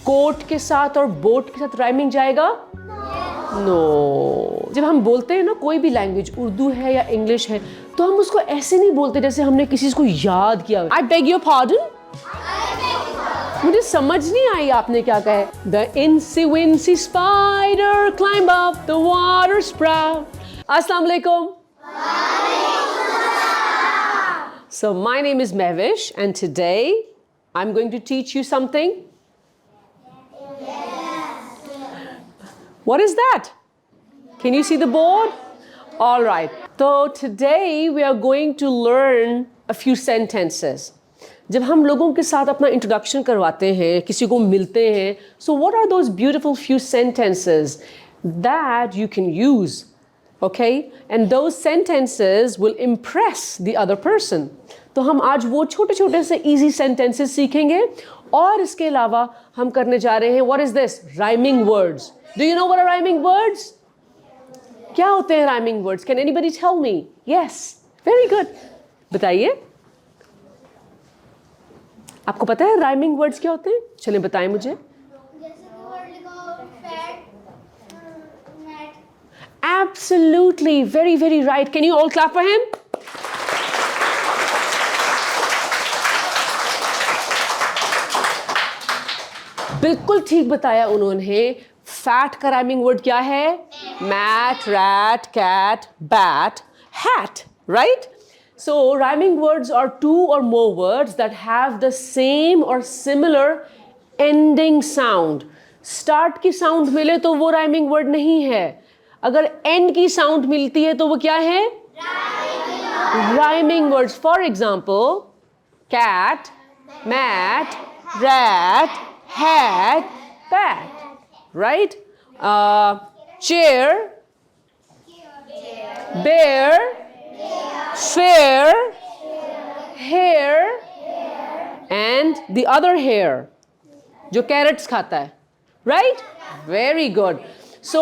Coat के साथ और बोट के साथ राइमिंग जाएगा? नो। जब हम बोलते हैं ना कोई भी लैंग्वेज, उर्दू है या इंग्लिश है, तो हम उसको ऐसे नहीं बोलते जैसे हमने किसी को याद किया। I beg your pardon. मुझे समझ नहीं आई आपने क्या कहा है। The incy wincy spider climb up the water spout. Assalamu alaikum. So my name is Mehvish and today I'm going to teach you something. What is that? Can you see the board? All right. So today we are going to learn a few sentences. जब हम लोगों के साथ अपना introduction करवाते हैं, किसी को मिलते हैं, so what are those beautiful few sentences that you can use? Okay? And those sentences will impress the other person. तो हम आज वो छोटे छोटे से easy sentences सीखेंगे और इसके अलावा हम करने जा रहे हैं what is this? Rhyming words. Do you know what are rhyming words? क्या होते हैं rhyming words? Can anybody tell me? Yes. Very good. बताइए. आपको पता है राइमिंग वर्ड्स क्या होते हैं? चलिए बताएं मुझे. Absolutely, very very right. Can you all clap for him? बिल्कुल ठीक बताया उन्होंने. फैट का राइमिंग वर्ड क्या है? Mat, rat, cat, bat, hat, right? So rhyming words are two or more words that have the same or similar ending sound. Start की sound मिले तो वो rhyming word नहीं है. अगर end की sound मिलती है तो वो क्या है? Rhyming words. For example, cat, mat, rat, hat, bat. Right? Chair, bear, fair, hair, and the other hair जो carrots खाता है. Right? Very good. So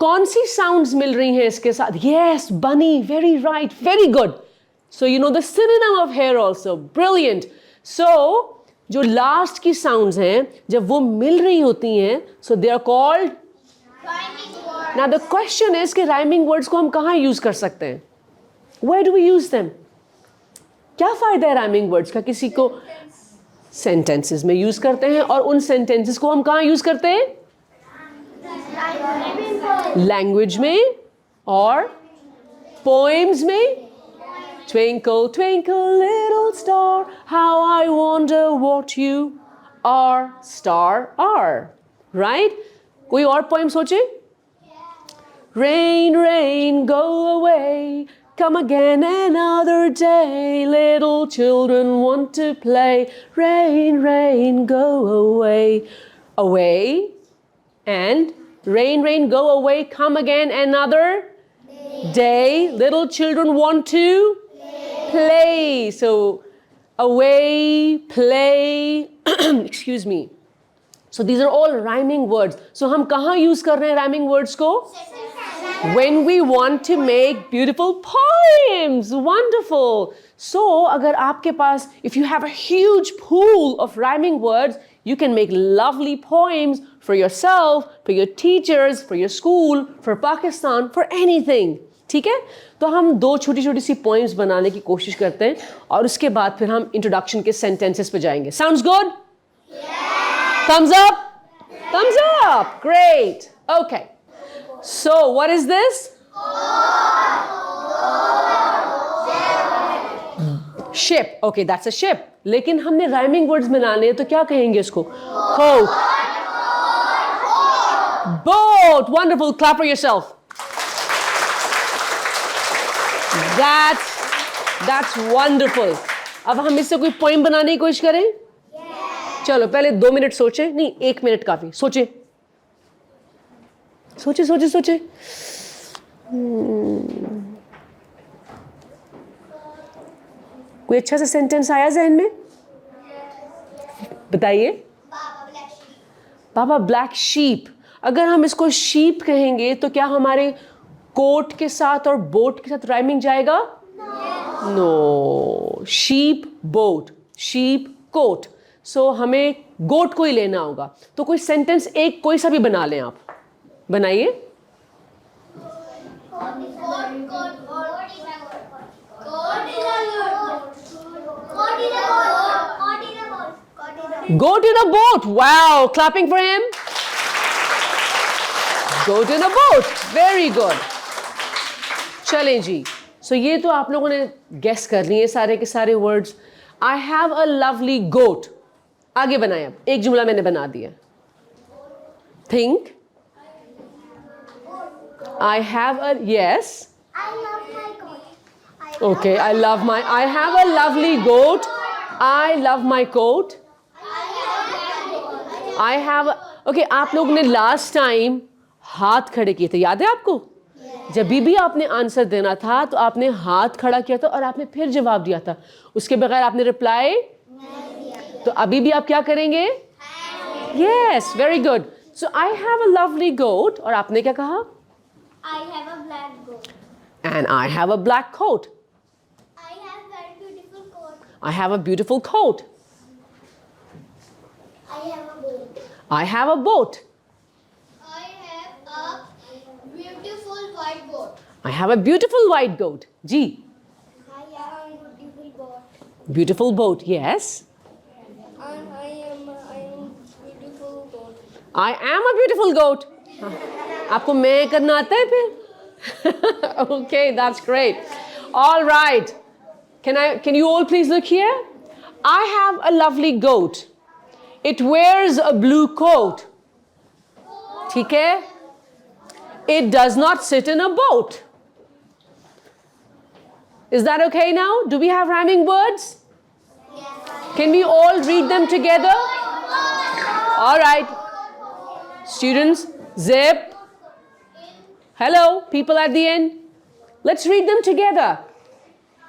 कौन सी sounds मिल रही हैं इसके साथ? Yes, bunny. Very right. Very good. So you know the synonym of hair also. Brilliant. So जो last की sounds हैं जब वो मिल रही होती हैं, so they are called rhyming words. Now the question is कि rhyming words को हम कहाँ use कर सकते हैं? Where do we use them? क्या फायदा है rhyming words का? किसी को sentences में use करते हैं और उन sentences को हम कहाँ use करते हैं? Language में और poems में. Twinkle, twinkle, little star, how I wonder what you are, star are. Right? कोई और poem सोचे? Rain, rain, go away. Come again another day, little children want to play. Rain, rain, go away. Away and rain, rain, go away. Come again another day. Little children want to play. So away, play, excuse me. So these are all rhyming words. So हम कहाँ use कर रहे हैं rhyming words को? When we want to make beautiful poems. Wonderful. So अगर आपके पास, if you have a huge pool of rhyming words, you can make lovely poems for yourself, for your teachers, for your school, for Pakistan, for anything. ठीक है? तो हम दो छोटी छोटी सी poems बनाने की कोशिश करते हैं और उसके बाद फिर हम introduction के sentences पे जाएंगे. Sounds good? Yeah. Thumbs up? Yeah. Thumbs up. Great. Okay. So, what is this? Ship. Okay, that's a ship. लेकिन हमने rhyming words बनाने हैं तो क्या कहेंगे इसको? Coat. Boat. Wonderful. Clap for yourself. That's wonderful. अब हम इससे कोई poem बनाने की कोशिश करें? Yeah. चलो पहले 2 मिनट सोचें. नहीं, 1 मिनट काफी. सोचें. सोचे. कोई अच्छा सा सेंटेंस आया ज़हन में? बताइए. Baa baa black sheep. अगर हम इसको शीप कहेंगे तो क्या हमारे कोट के साथ और बोट के साथ राइमिंग जाएगा? No. Sheep boat, sheep coat. So हमें गोट को ही लेना होगा। तो कोई सेंटेंस एक कोई सा भी बना लें आप, बनाइए। Goat in a boat. Wow, clapping for him. Goat in a boat. Very good. चलें जी। So ये तो आप लोगों ने guess कर लिए सारे के सारे words. I have a lovely goat. आगे बनाए अब, एक जुमला मैंने बना दिया। Think. I have a, yes. I love my goat. Okay, I have a lovely goat. I love my coat. I have, okay, आप लोग ने लास्ट टाइम हाथ खड़े किए थे, याद है आपको? जब भी आपने आंसर देना था तो आपने हाथ खड़ा किया था और आपने फिर जवाब दिया था, उसके बगैर आपने रिप्लाई। तो अभी भी आप क्या करेंगे? Yes, very good. So I have a lovely goat, और आपने क्या कहा? I have a black goat. And I have a black coat. I have very beautiful coat. I have a beautiful coat. I have a boat. I have a boat. I have a beautiful white goat. I have a beautiful white goat. जी, I have a beautiful goat. beautiful boat. Yes. And I am beautiful goat. I am a beautiful goat. आपको मैं करना आता है फिर? Okay, that's great. All right. Can you all please look here? I have a lovely goat. It wears a blue coat. ठीक है? It does not sit in a boat. Is that okay now? Do we have rhyming words? Can we all read them together? All right. Students, zip. Hello, people at the end. Let's read them together.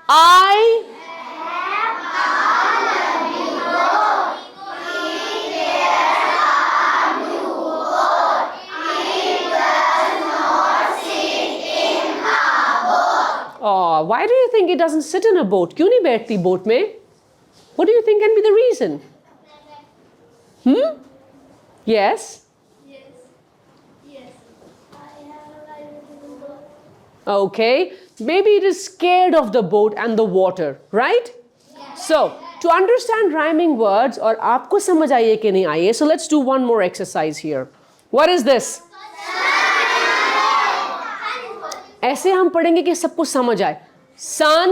I Oh, why do you think it doesn't sit in a boat? क्यों नहीं बैठती boat में? What do you think can be the reason? Yes? Yes. I have a very beautiful goat. Okay. Maybe it is scared of the boat and the water, right? So, to understand rhyming words, और आपको समझ आई है कि नहीं आई है, so let's do one more exercise here. What is this? ऐसे हम पढ़ेंगे कि सबको समझ आए। Sun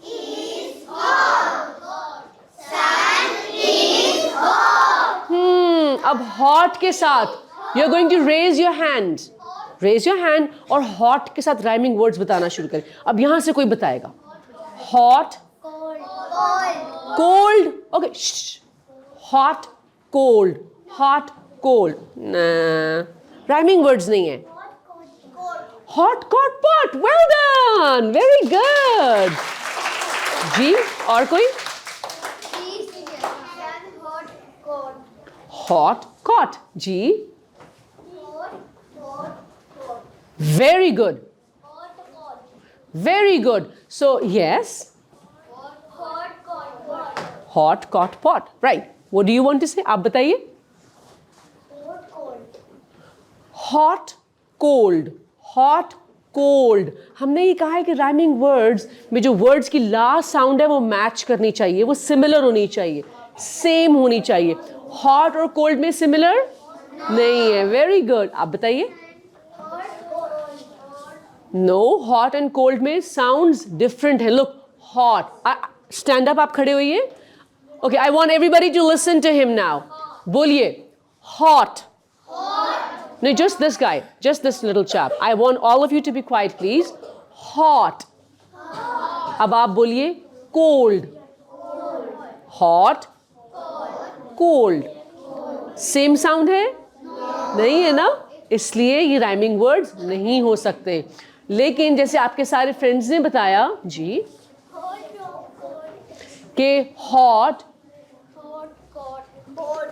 Is hot. Sun is hot. अब hot के साथ you're going to raise your hand. Raise your hand और hot के साथ rhyming words बताना शुरू करें। अब यहाँ से कोई बताएगा। Hot, Cold. Cold. cold. Okay, shh. Hot, cold. Hot, cold. Nah. Rhyming words नहीं है। Hot, cold, pot. Well done. Very good. जी, और कोई? Hot. Cold. Hot, cot. Ji. Hot. Hot. Hot. Very good. Hot. Hot. Very good. So, yes. Hot. Hot. Hot, cot, pot. Right. What do you want to say? आप बताइए. Hot. Cold. Hot, cold. Hot, cold. हमने ये कहा है कि rhyming words में जो words की last sound है वो match करनी चाहिए, वो similar होनी चाहिए, same होनी चाहिए. Hot और cold में similar नहीं है. Very good. आप बताइए. No, hot and cold में sounds different है. Look, hot. Stand up, आप खड़े होइए. Okay, I want everybody to listen to him now. बोलिए. Hot. No, just this guy, just this little chap. I want all of you to be quiet, please. Hot. अब आप बोलिए cold. Hot. Cold. Same sound है? नहीं है ना? इसलिए ये rhyming words नहीं हो सकते. लेकिन जैसे आपके सारे friends ने बताया जी कि hot,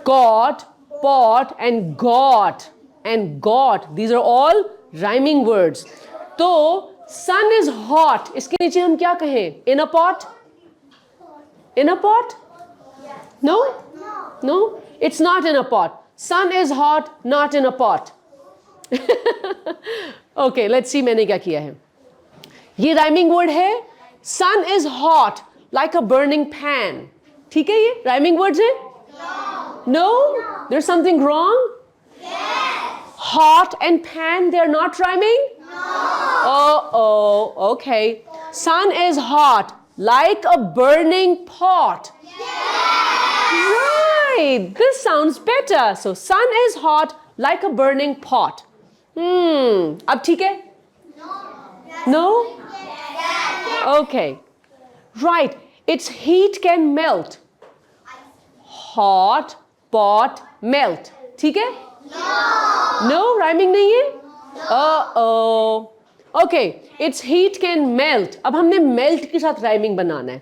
caught, pot and got. And got, these are all rhyming words. तो sun is hot, इसके नीचे हम क्या कहें? In a pot? In a pot? No? No? It's not in a pot. Sun is hot, not in a pot. Okay, let's see मैंने क्या किया है. ये rhyming word है. Sun is hot like a burning pan. ठीक है ये? Rhyming words है? No? There's something wrong? Hot and pan, they're not rhyming? Uh-oh, okay. Sun is hot like a burning pot. Right, this sounds better. So sun is hot like a burning pot. Ab theek hai? No? Okay. Right, its heat can melt. Hot pot melt. ठीक है? No, rhyming नहीं है? Uh-oh. Okay, its heat can melt. अब हमने melt के साथ rhyming बनाना है.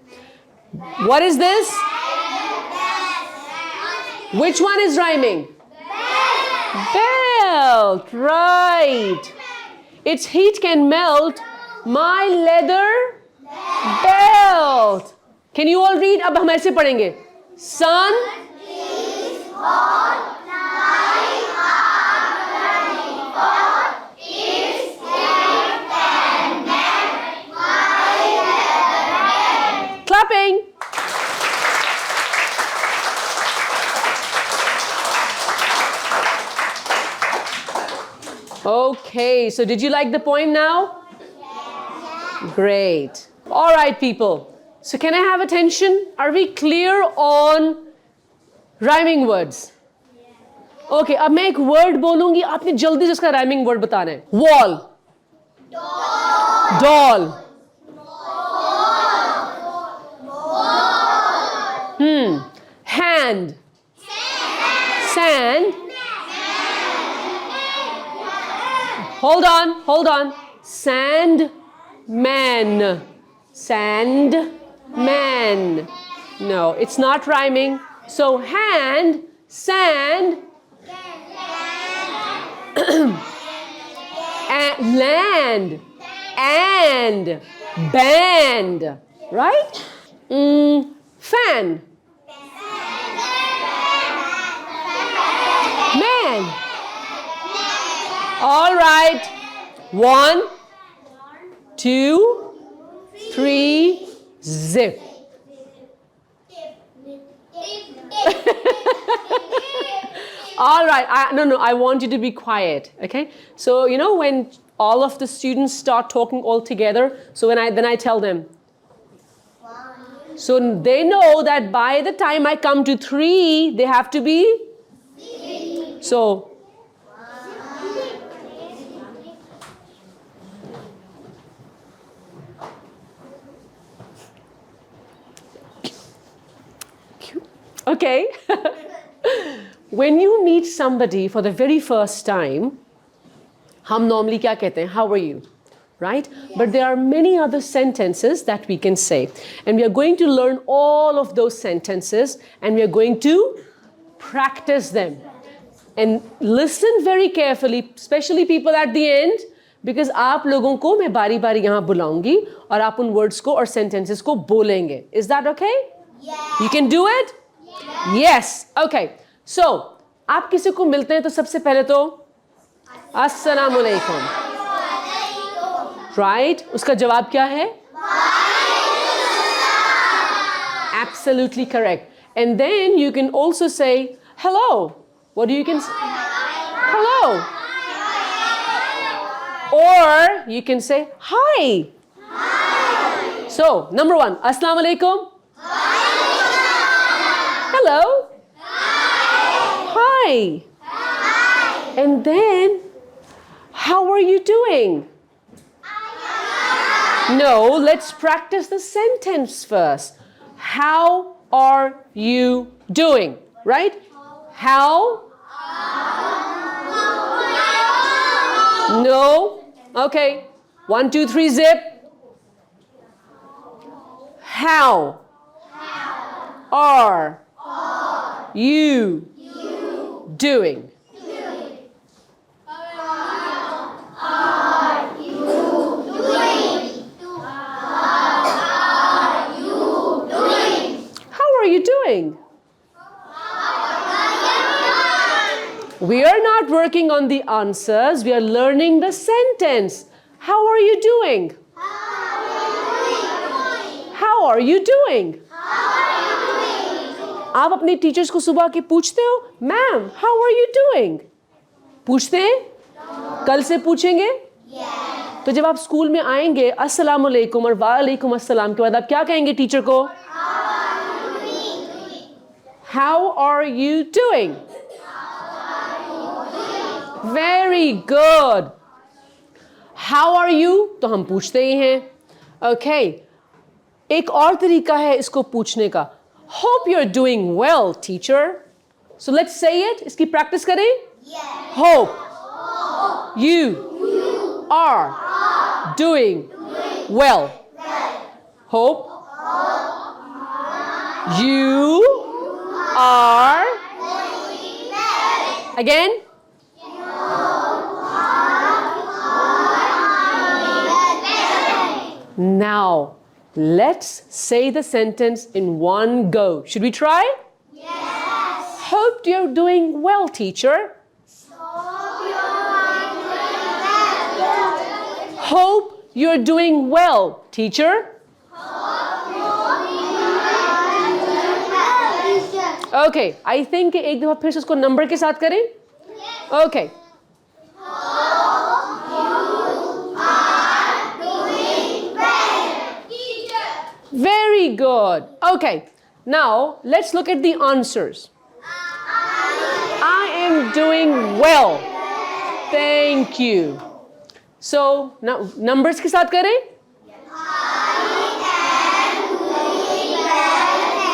What is this? Which one is rhyming? Belt. Right. Its heat can melt my leather belt. Can you all read? अब हम ऐसे पढ़ेंगे. Sun is hot. Clapping. Okay, so did you like the poem now? Great. All right, people. So can I have attention? Are we clear on rhyming words? Okay, अब मैं एक word बोलूंगी, आपने जल्दी से उसका rhyming word बताना है. Wall. Doll. Hand. Sand. Hold on. Sand man. Sand man. No, it's not rhyming. So hand, sand, and land, and band. Right? Fan. Man. All right. 1, 2, 3, zip. All right. I want you to be quiet. Okay. So you know when all of the students start talking all together. So then I tell them. So they know that by the time I come to 3, they have to be. So. Okay. When you meet somebody for the very first time, हम normally क्या कहते हैं? How are you? Right? Yes. But there are many other sentences that we can say. And we are going to learn all of those sentences and we are going to practice them. And listen very carefully, especially people at the end, because आप लोगों को मैं बारी-बारी यहाँ बुलाऊंगी और आप उन words को और sentences को बोलेंगे. Is that okay? Yes. You can do it? Yes. Okay. So, आप किसी को मिलते हैं तो सबसे पहले तो अस्सलामुअलैकुम. Right? उसका जवाब क्या है? Absolutely correct. And then you can also say hello. What do you can say? Hello. Or you can say hi. So, number 1, assalamualaikum. Hello. Hi. And then, how are you doing? No, let's practice the sentence first. How are you doing? Right? How? No. Okay. 1, 2, 3, zip. How are you doing? How are you doing? We are not working on the answers. We are learning the sentence. How are you doing? How are you doing? आप अपने teachers को सुबह के पूछते हो, ma'am how are you doing? पूछते हैं? कल से पूछेंगे? तो जब आप स्कूल में आएंगे अस्सलाम वालेकुम और वालेकुम अस्सलाम के बाद आप क्या कहेंगे टीचर को? How are you doing? Very good. How are you तो हम पूछते ही हैं. ओके, एक और तरीका है इसको पूछने का. Hope you are doing well teacher. So let's say it. इसकी प्रैक्टिस करें. Hope you are doing well. Hope you are. Again. Now, let's say the sentence in one go. Should we try? Yes. Hope you're doing well, teacher. Hope you're doing well, teacher. Okay, I think एक दफा फिर से उसको number के साथ करें. Okay. Very good. Okay, now let's look at the answers. I am doing well. Thank you. So, now numbers के साथ करें.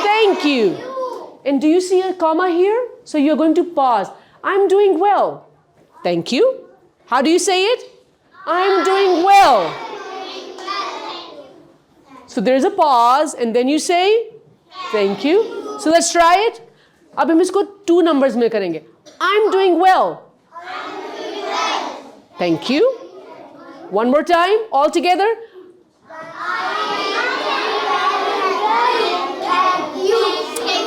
Thank you. And do you see a comma here? So you're going to pause. I'm doing well. Thank you. How do you say it? I'm doing well. So there's a pause and then you say thank you. So let's try it. अब हम इसको 2 numbers में करेंगे. I'm doing well. Thank you. One more time, all together.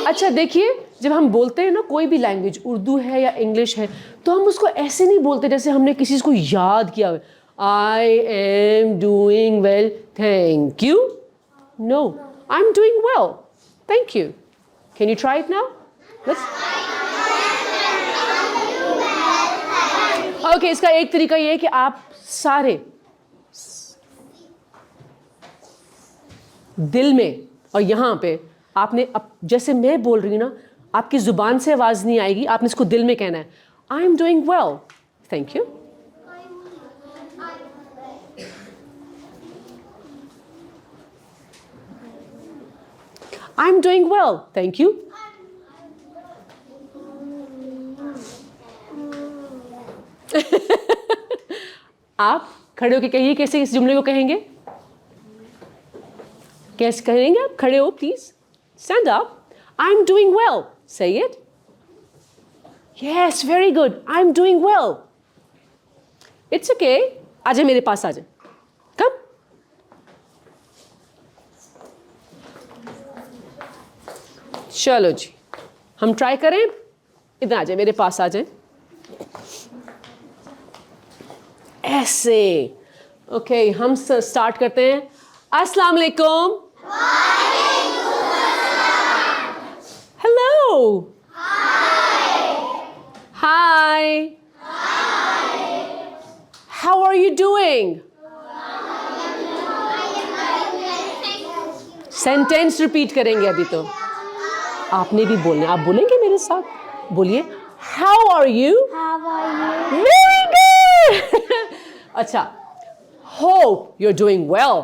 अच्छा देखिए, जब हम बोलते हैं ना कोई भी लैंग्वेज, उर्दू है या इंग्लिश है, तो हम उसको ऐसे नहीं बोलते जैसे हमने किसी को याद किया हो. I am doing well. Thank you. No, I'm doing well. Thank you. Can you try it now? Let's. Okay, इसका एक तरीका ये है कि आप सारे दिल में और यहाँ पे आपने जैसे मैं बोल रही हूँ ना, आपकी जुबान से आवाज़ नहीं आएगी, आपने इसको दिल में कहना है. I am doing well. Thank you. I'm doing well. Thank you. आप खड़े होकर कहिए कैसे इस जुमले को कहेंगे. कैसे कहेंगे आप? खड़े हो please. Stand up. I'm doing well. Say it. Yes, very good. I'm doing well. It's okay. आजा मेरे पास आजा. Come. चलो जी, हम ट्राई करें. इधर आ जाए, मेरे पास आ जाए. ऐसे. ओके, हम स्टार्ट करते हैं. अस्सलाम वालेकुम. Hello. Hi. How are you doing? Sentence repeat करेंगे अभी तो. आपने भी बोलना. आप बोलेंगे मेरे साथ. बोलिए. How are you? Very good. अच्छा. Hope you are doing well.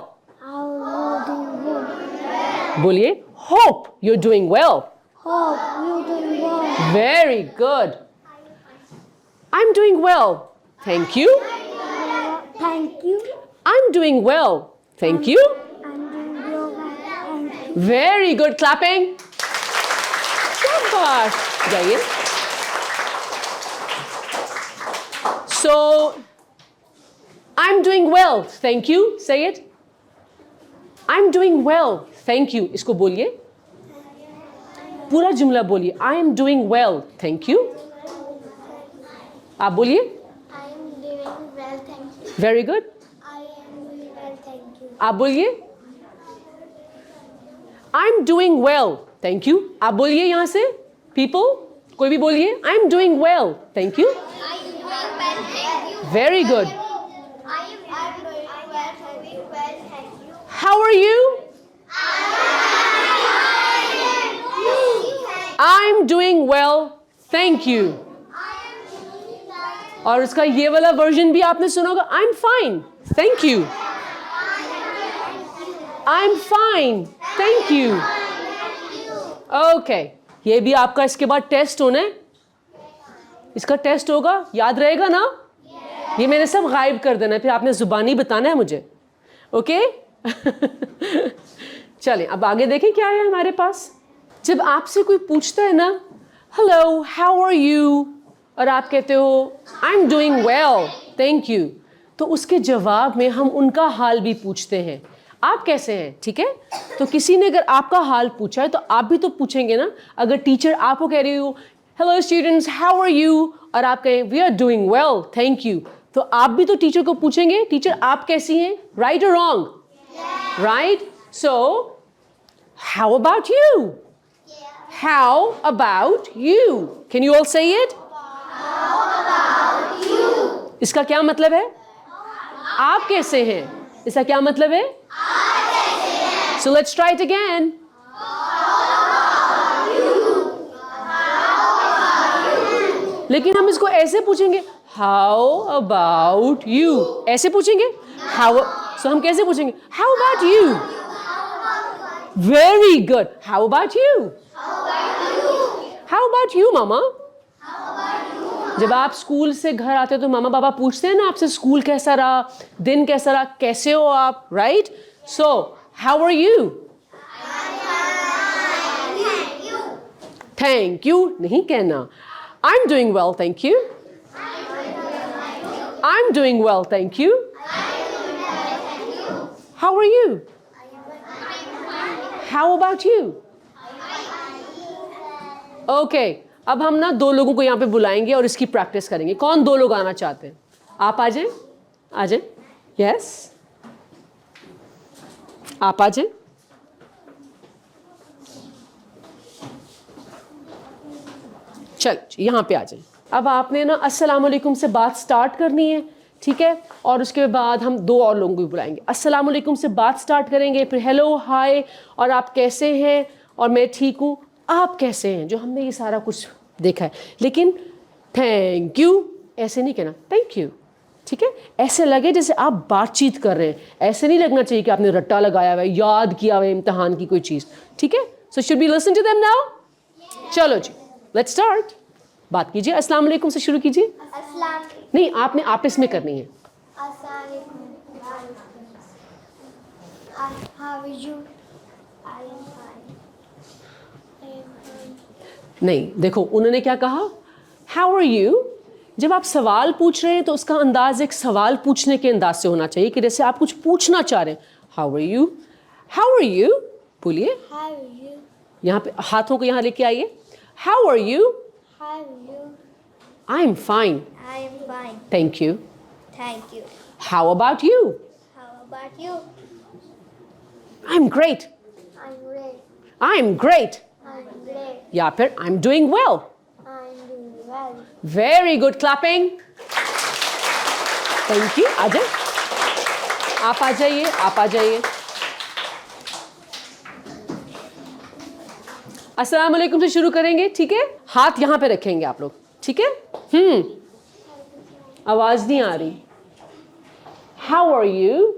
बोलिए. Hope you are doing well. Very good. I'm doing well. Thank you. Thank you. I'm doing well. Thank you. I'm doing well. Thank you. Very good. Clapping. Shabash. जाइए. So, I'm doing well. Thank you. Say it. I'm doing well. Thank you. इसको बोलिए. पूरा जुमला बोलिए. I am doing well. Thank you. आप बोलिए। I am doing well, thank you. Very good. I am doing well, thank you. आप बोलिए। I am doing well thank you. आप बोलिए यहाँ से पीपल, कोई भी बोलिए I am doing well thank you. I am doing well, thank you. Very good. I am doing well, thank you. How are you? I am doing well thank you. और उसका ये वाला वर्जन भी आपने सुना होगा, I am fine thank you. I am fine thank you. Okay, ये भी आपका इसके बाद टेस्ट होना है, इसका टेस्ट होगा, याद रहेगा ना? ये मैंने सब गायब कर देना है, फिर आपने जुबानी बताना है मुझे। ओके चलें अब आगे देखें क्या है हमारे पास। जब आपसे कोई पूछता है ना हेलो हाउ आर यू, और आप कहते हो आई am doing well thank you, तो उसके जवाब में हम उनका हाल भी पूछते हैं, आप कैसे हैं, ठीक है? तो किसी ने अगर आपका हाल पूछा है तो आप भी तो पूछेंगे ना। अगर टीचर आपको कह रही हो hello students how are you, और आप कहें we are doing well thank you, तो आप भी तो टीचर को पूछेंगे टीचर आप कैसी हैं, राइट और wrong? Right. So how about you? How about you? Can you all से इट? इसका क्या मतलब है? आप कैसे हैं? इसका क्या मतलब है? So let's try it again. लेकिन हम इसको ऐसे पूछेंगे How about you? ऐसे पूछेंगे How? So हम कैसे पूछेंगे How about you? Very good. How about you? How about you, Mama? जब आप स्कूल से घर आते हो तो मामा पापा पूछते हैं ना आपसे स्कूल कैसा रहा, दिन कैसा रहा, कैसे हो आप, right? So how are you? Thank you नहीं कहना, I am doing well thank you. I am doing well thank you. How are you? How about you? Okay, अब हम ना दो लोगों को यहाँ पे बुलाएंगे और इसकी प्रैक्टिस करेंगे। कौन दो लोग आना चाहते हैं? आप आ जाएं, आ जाएं। यस, आप आ जाएं। चल यहाँ पे आ जाएं। अब आपने ना अस्सलाम वालेकुम से बात स्टार्ट करनी है, ठीक है? और उसके बाद हम दो और लोगों को भी बुलाएंगे। अस्सलाम वालेकुम से बात स्टार्ट करेंगे, फिर हेलो हाय और आप कैसे हैं, और मैं ठीक हूँ, आप कैसे हैं, जो हमने ये सारा कुछ देखा है। लेकिन थैंक यू ऐसे नहीं कहना, थैंक यू, ठीक है? ऐसे लगे जैसे आप बातचीत कर रहे हैं, ऐसे नहीं लगना चाहिए कि आपने रट्टा लगाया हुआ है, याद किया हुआ है इम्तिहान की कोई चीज़, ठीक है? So should be listen to them now. चलो जी लेट्स स्टार्ट। बात कीजिए, अस्सलाम वालेकुम से शुरू कीजिए। अस्सलाम नहीं, आपने आपस में करनी है। How are you? I am fine. I am fine. नहीं, देखो उन्होंने क्या कहा, हाउ आर यू। जब आप सवाल पूछ रहे हैं तो उसका अंदाज एक सवाल पूछने के अंदाज से होना चाहिए कि जैसे आप कुछ पूछना चाह रहे हैं। How are you, how are you, बोलिए। How are you? यहाँ पे हाथों को यहाँ लेके आइए। How are you? How are you? I am fine I am fine. Thank you. Thank you. How about you? How about you? I am great. I'm great. I am great. I'm great. या फिर I am doing well. I'm doing well. Very good, clapping. Thank you. आ जाए, आप आ जाइए, आप आ जाइए। अस्सलाम वालेकुम से शुरू करेंगे, ठीक है? हाथ यहाँ पे रखेंगे आप लोग, ठीक है? आवाज नहीं आ रही। How are you?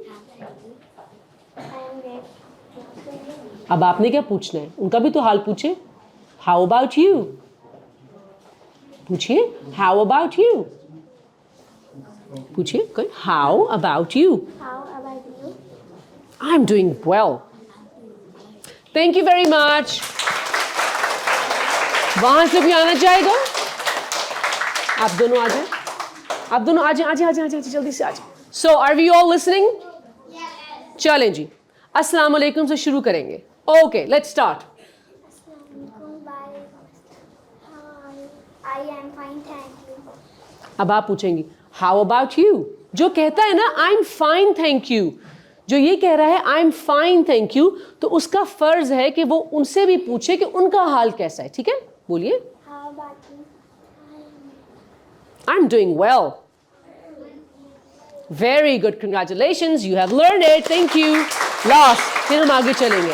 I'm great. अब आपने क्या पूछना है, उनका भी तो हाल पूछे। हाउ अबाउट यू, पूछिए। हाउ अबाउट यू, पूछिए कोई। How about you? How about you? I am doing well thank you very much. वहां से भी आना चाहेगा? आप दोनों आ जाए, आप दोनों आ जाए, आ जाए, आ जाए, आ जाए, जल्दी से आ जाए। सो आर वी ऑल लिसनिंग? चलें जी, अस्सलाम वालेकुम से शुरू करेंगे। Okay let's start. Assalamualaikum. Bye. How are you? I am fine, thank you. अब आप पूछेंगी हाउ अबाउट यू। जो कहता है ना आई एम फाइन थैंक यू, जो ये कह रहा है आई एम फाइन थैंक यू, तो उसका फर्ज है कि वो उनसे भी पूछे कि उनका हाल कैसा है। ठीक है, बोलिए। How about you? I am doing well. Very good, congratulations, you have learned it, thank you. Last, फिर हम आगे चलेंगे।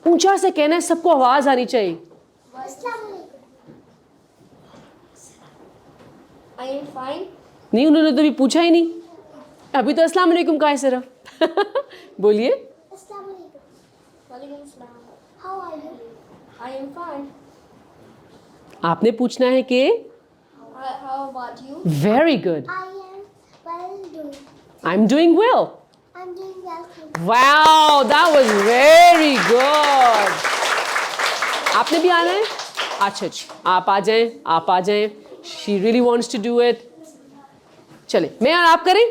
ऊंचा से कहना है, सबको आवाज आनी चाहिए। I am fine. नहीं, उन्होंने तो अभी पूछा ही नहीं, अभी तो अस्सलाम वालेकुम कहा है सिर्फ। बोलिए। Walaikum salam. How are you? I am fine. आपने पूछना है कि How about you? Very good, I am well doing. I am doing well. I'm doing well too. Wow, that was very good. आपने भी आना है? अच्छा अच्छा, आप आ जाएं, आप आ जाएं। She really wants to do it. चले, मैं और आप करें।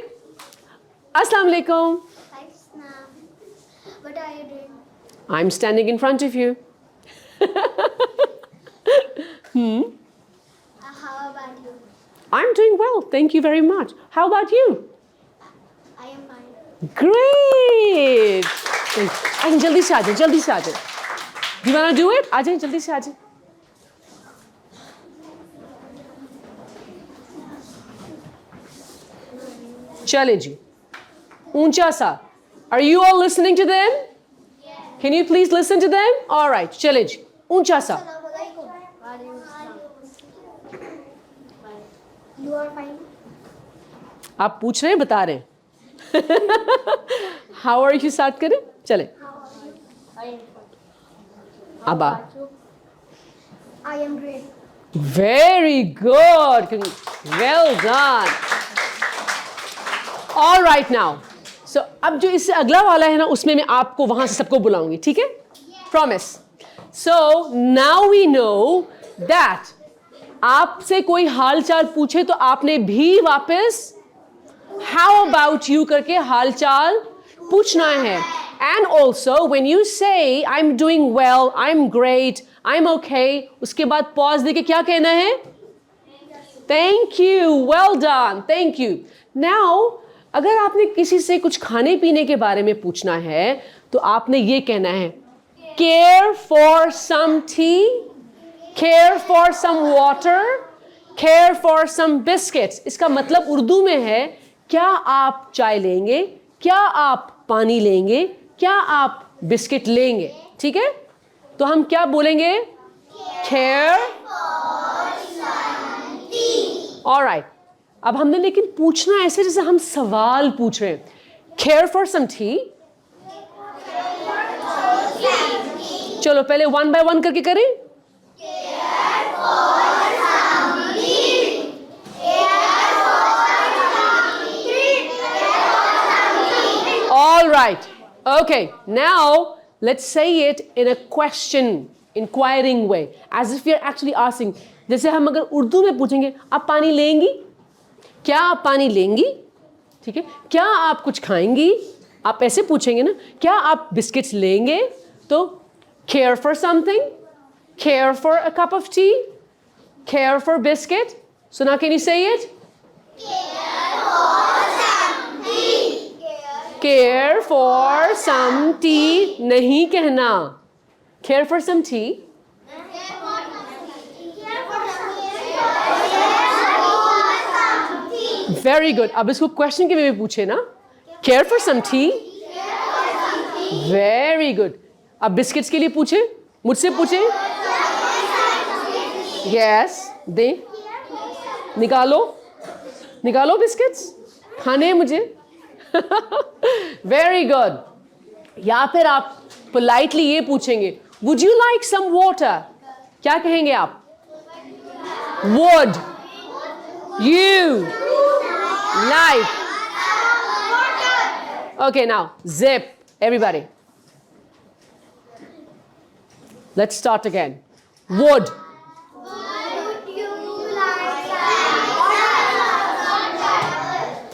अस्सलाम वालेकुम। Hi, Snam. What are you doing? I am standing in front of you. How about you? I am doing well, thank you very much. How about you? I am fine. Great. आई जल्दी से आ जाए, जल्दी से आ जाए। You want to do it? आ जाए, जल्दी से आ जाए। चले जी, ऊंचा सा। Are you all listening to them? Can you please listen to them? All right, चले जी, ऊंचा सा। You are fine. आप पूछ रहे हैं, बता रहे हैं। How are you स्टार्ट करें, चले। How are you? I am fine. अब आप। I am great. Very good. Well done. All right now. So अब जो इससे अगला वाला है ना, उसमें मैं आपको वहां से सबको बुलाऊंगी, ठीक है? Promise. So now we know that आपसे कोई हाल चाल पूछे तो आपने भी वापस how about you करके हाल चाल पूछना है। And also when you say I'm doing well, I'm great, I'm okay, उसके बाद pause देके क्या कहना है? Thank you, well done, thank you. Now अगर आपने किसी से कुछ खाने पीने के बारे में पूछना है तो आपने ये कहना है care for some tea, care for some water, care for some biscuits। इसका मतलब उर्दू में है क्या आप चाय लेंगे, क्या आप पानी लेंगे, क्या आप बिस्किट लेंगे। ठीक है, तो हम क्या बोलेंगे? care for some tea। Alright, अब हमने लेकिन पूछना ऐसे जैसे हम सवाल पूछ रहे हैं। care for some tea। चलो पहले वन बाय वन करके करें। All right. Okay. Now let's say it in a question, inquiring way, as if we are actually asking. जैसे हम अगर उर्दू में पूछेंगे, आप पानी लेंगी? क्या आप पानी लेंगी? ठीक है। क्या आप कुछ खाएंगी? आप ऐसे पूछेंगे ना। क्या आप बिस्किट्स लेंगे? तो care for something, care for a cup of tea, care for biscuit. So now can you say it? Care for some tea नहीं कहना। Care for some tea. Very good. अब इसको क्वेश्चन के वे में पूछे ना। Care for some tea. Very good. अब biscuits के लिए पूछे, मुझसे पूछे। Yes, दे। निकालो, निकालो बिस्किट्स, खाने हैं मुझे। Very good. या फिर आप पोलाइटली ये पूछेंगे, would you like some water? क्या कहेंगे आप? Would you like? Okay, now zip everybody. Let's start again. Would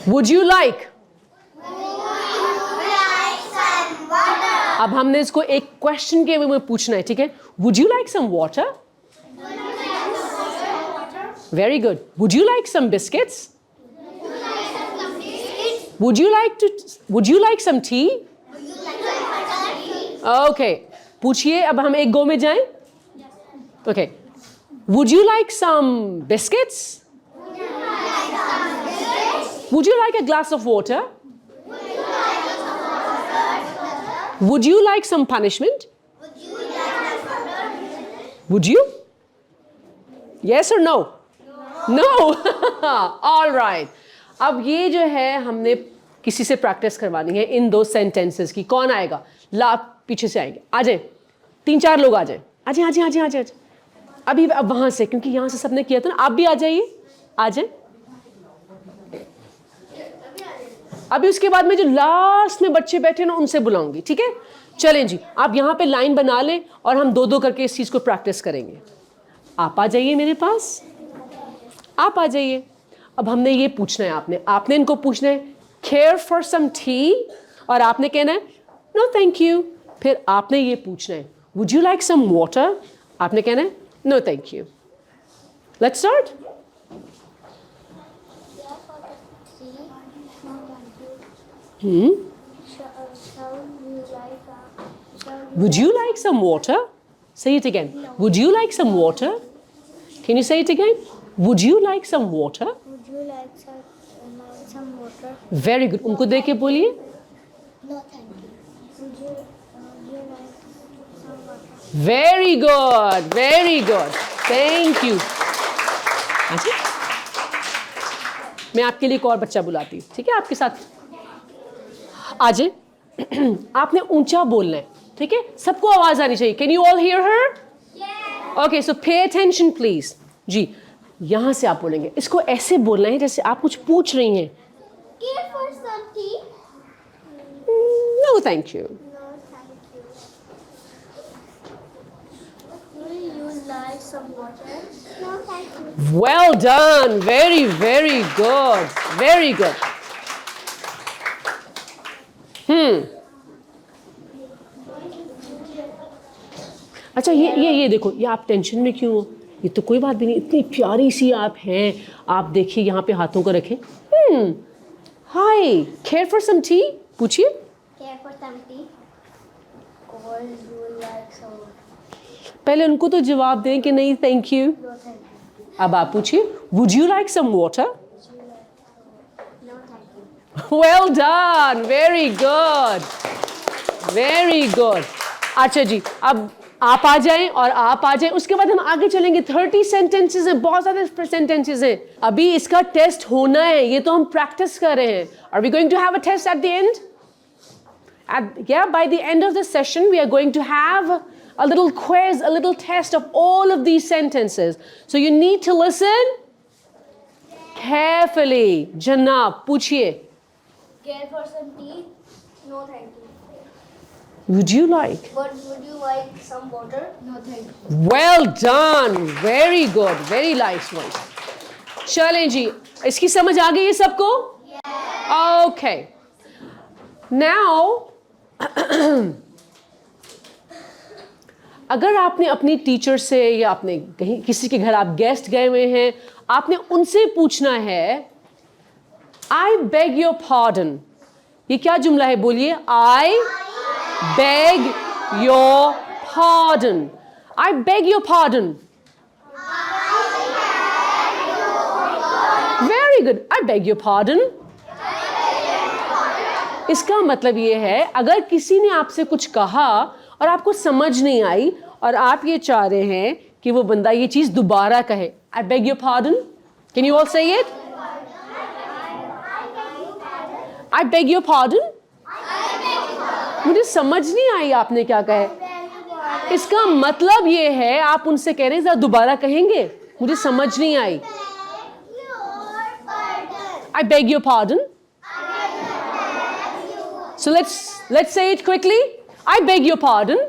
would you like? अब हमने इसको एक क्वेश्चन के वे में पूछना है, ठीक है? Would you like some water? Very good. Would you like some biscuits? Would you like some tea? Okay. पूछिए, अब हम एक गो में जाएं. Okay. Would you like some biscuits? Would you like a glass of water? Would you like some punishment? Would you? Yes or no? No. All right. अब ये जो है हमने किसी से प्रैक्टिस करवानी है इन दो सेंटेंसेस की. कौन आएगा? पीछे से आएंगे. आ जाए. 3-4 लोग आ जाए. आ जाए. अभी अब वहां से, क्योंकि यहां से सबने किया था ना. आप भी आ जाइए. आ जाए. अभी उसके बाद में जो लास्ट में बच्चे बैठे ना उनसे बुलाऊंगी. ठीक है? चलें जी. आप यहाँ पे लाइन बना लें और हम 2-2 करके इस चीज को प्रैक्टिस करेंगे. आप आ जाइए मेरे पास. आप आ जाइए. अब हमने ये पूछना है, आपने इनको पूछना है केयर फॉर सम टी, और आपने कहना है नो थैंक यू. फिर आपने ये पूछना है would you like some water, आपने कहना है no thank you. Let's start. Would you like some water? Say it again. Would you like some water? Can you say it again? Would you like some water? Would you like some water? Very good. उनको देख के बोलिए. No, thank you. Would you like some water? Very good. Very good. Thank you. अच्छा. मैं आपके लिए एक और बच्चा बुलाती हूँ. ठीक है? आपके साथ आ जाए. आपने ऊंचा बोलना है. ठीक है? सबको आवाज आनी चाहिए. Can you all hear her? Yes. Okay, so pay attention please. जी. यहां से आप बोलेंगे. इसको ऐसे बोलना है जैसे आप कुछ पूछ रही हैं. Care for some tea? No, thank you. No, thank you. Would you like some water? No, thank you. Well done. Very, very good. Very good. अच्छा, ये देखो, ये आप टेंशन में क्यों हो? ये तो कोई बात भी नहीं. इतनी प्यारी सी आप हैं. आप देखिए यहाँ पे हाथों को रखें. हाय, केयर फॉर सम टी. पूछिए. Care for some tea? Would you like some water? पहले उनको तो जवाब दें कि नहीं thank you. No, thank you. अब आप पूछिए would you like some water. No, thank you. Well done. Very good. Very good. अच्छा जी, अब आप आ जाएं और आप आ जाएं. उसके बाद हम आगे चलेंगे. 30 सेंटेंसेस हैं. बहुत सारे सेंटेंसेस हैं. अभी इसका टेस्ट होना है. ये तो हम प्रैक्टिस कर रहे हैं. Are we going to have a test at the end? By the end of the session, we are going to have a little quiz, a little test of all of these sentences. So you need to listen carefully. Janab, पूछिए. Care for some tea? No, thank you. Would you like? But would you like some water? No, thank you. Well done. Very good. Very nice one. चलें जी. इसकी समझ आ गई है सबको? Yes. Okay. Now, अगर आपने अपनी टीचर से या आपने कहीं किसी के घर आप गेस्ट गए हुए हैं, आपने उनसे पूछना है I beg your pardon. ये क्या जुमला है? बोलिए. I beg your pardon. I beg your pardon. Very good. I beg your pardon. इसका मतलब ये है अगर किसी ने आपसे कुछ कहा और आपको समझ नहीं आई और आप ये चाह रहे हैं कि वो बंदा ये चीज दोबारा कहे. I beg your pardon. Can you all say it? I beg your pardon. मुझे समझ नहीं आई आपने क्या कहा. इसका मतलब ये है आप उनसे कह रहे हैं जरा दोबारा कहेंगे, मुझे समझ नहीं आई. I beg your pardon. So let's say it quickly. I beg your pardon.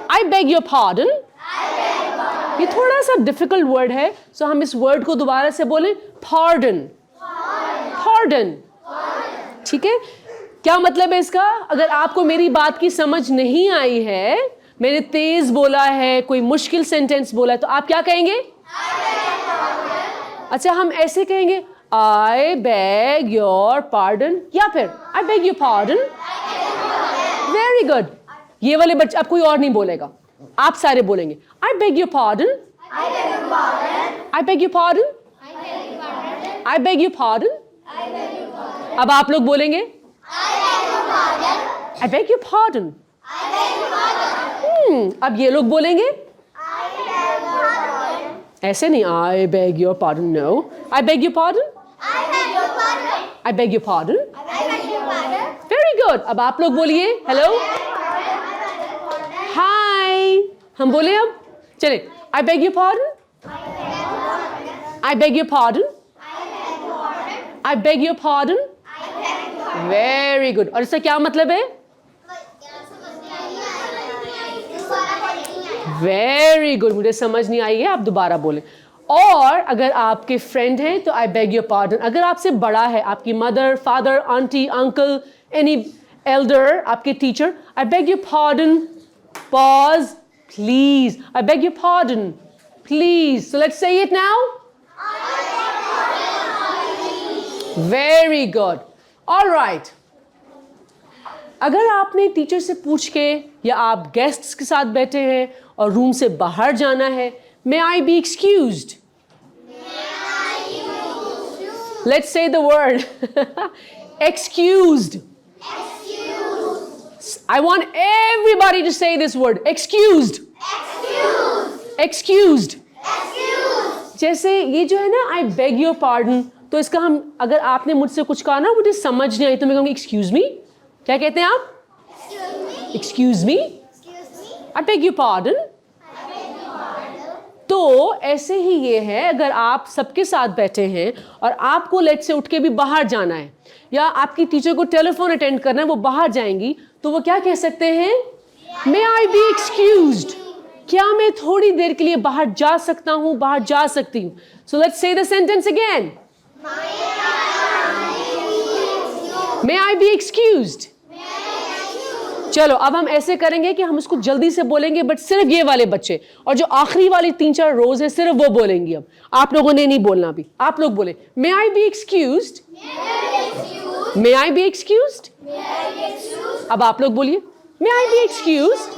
I beg your pardon. ये थोड़ा सा डिफिकल्ट वर्ड है, सो हम इस वर्ड को दोबारा से बोलें. Pardon. Pardon. ठीक है? क्या मतलब है इसका? अगर आपको मेरी बात की समझ नहीं आई है, मैंने तेज बोला है, कोई मुश्किल सेंटेंस बोला है, तो आप क्या कहेंगे? अच्छा, हम ऐसे कहेंगे I beg your pardon या फिर I beg your pardon. Very good. ये वाले बच्चे, अब कोई और नहीं बोलेगा, आप सारे बोलेंगे I beg your pardon. I beg your pardon. I beg your pardon. अब आप लोग बोलेंगे I beg your pardon. अब ये लोग बोलेंगे ऐसे नहीं I beg your pardon. No. I beg your pardon. I beg your pardon. Very good. अब आप लोग बोलिए हेलो हाय. हम बोले अब चले I beg your pardon. I beg your pardon. I beg your pardon. Very good. और इसका क्या मतलब है? Very good. मुझे समझ नहीं आई है, आप दोबारा बोलें. और अगर आपके फ्रेंड हैं तो I beg your pardon. अगर आपसे बड़ा है, आपकी mother, father, aunty, uncle, any Elder, आपके teacher, I beg your pardon. Pause, please. I beg your pardon. Please. So let's say it now. Very good. All right. अगर आपने teacher से पूछ के या आप गेस्ट्स के साथ बैठे हैं और रूम से बाहर जाना है, May I be excused? Let's say the word. Excused. I want everybody to say this word. Excused. Excused. जैसे ये जो है ना I beg your pardon, तो इसका हम, अगर आपने मुझसे कुछ कहा ना मुझे समझ नहीं आई तो मैं कहूँगी excuse me. क्या कहते हैं आप? Excuse me. I beg your pardon. तो ऐसे ही ये है, अगर आप सबके साथ बैठे हैं और आपको लेट से उठ के भी बाहर जाना है या आपकी टीचर को टेलीफोन अटेंड करना है, वो बाहर जाएंगी, तो वो क्या कह सकते हैं? May I be excused? क्या मैं थोड़ी देर के लिए बाहर जा सकता हूँ, बाहर जा सकती हूँ? So let's say the sentence again. May I be excused? चलो अब हम ऐसे करेंगे कि हम उसको जल्दी से बोलेंगे, बट सिर्फ ये वाले बच्चे और जो आखिरी वाली 3-4 रोज है सिर्फ वो बोलेंगी. अब आप लोगों ने नहीं बोलना भी. आप लोग बोले May I be excused? May I be excused? अब आप लोग बोलिए May I be excused?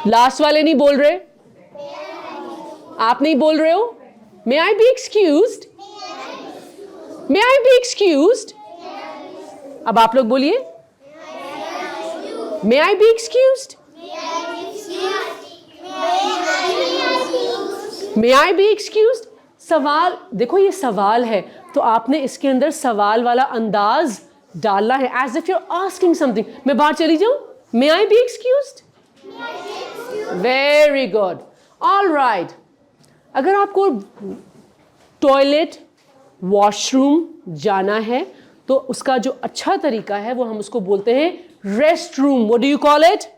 Last वाले नहीं बोल रहे, आप नहीं बोल रहे हो. May I be excused? May I be excused? अब आप लोग बोलिए May I be excused? May I be excused? सवाल देखो, ये सवाल है तो आपने इसके अंदर सवाल वाला अंदाज डालना है, as if you're asking something. मैं बाहर चली जाऊं? May I be excused? Very good. All right. अगर आपको टॉयलेट, वॉशरूम जाना है तो उसका जो अच्छा तरीका है वो हम उसको बोलते हैं rest room. What do you call it?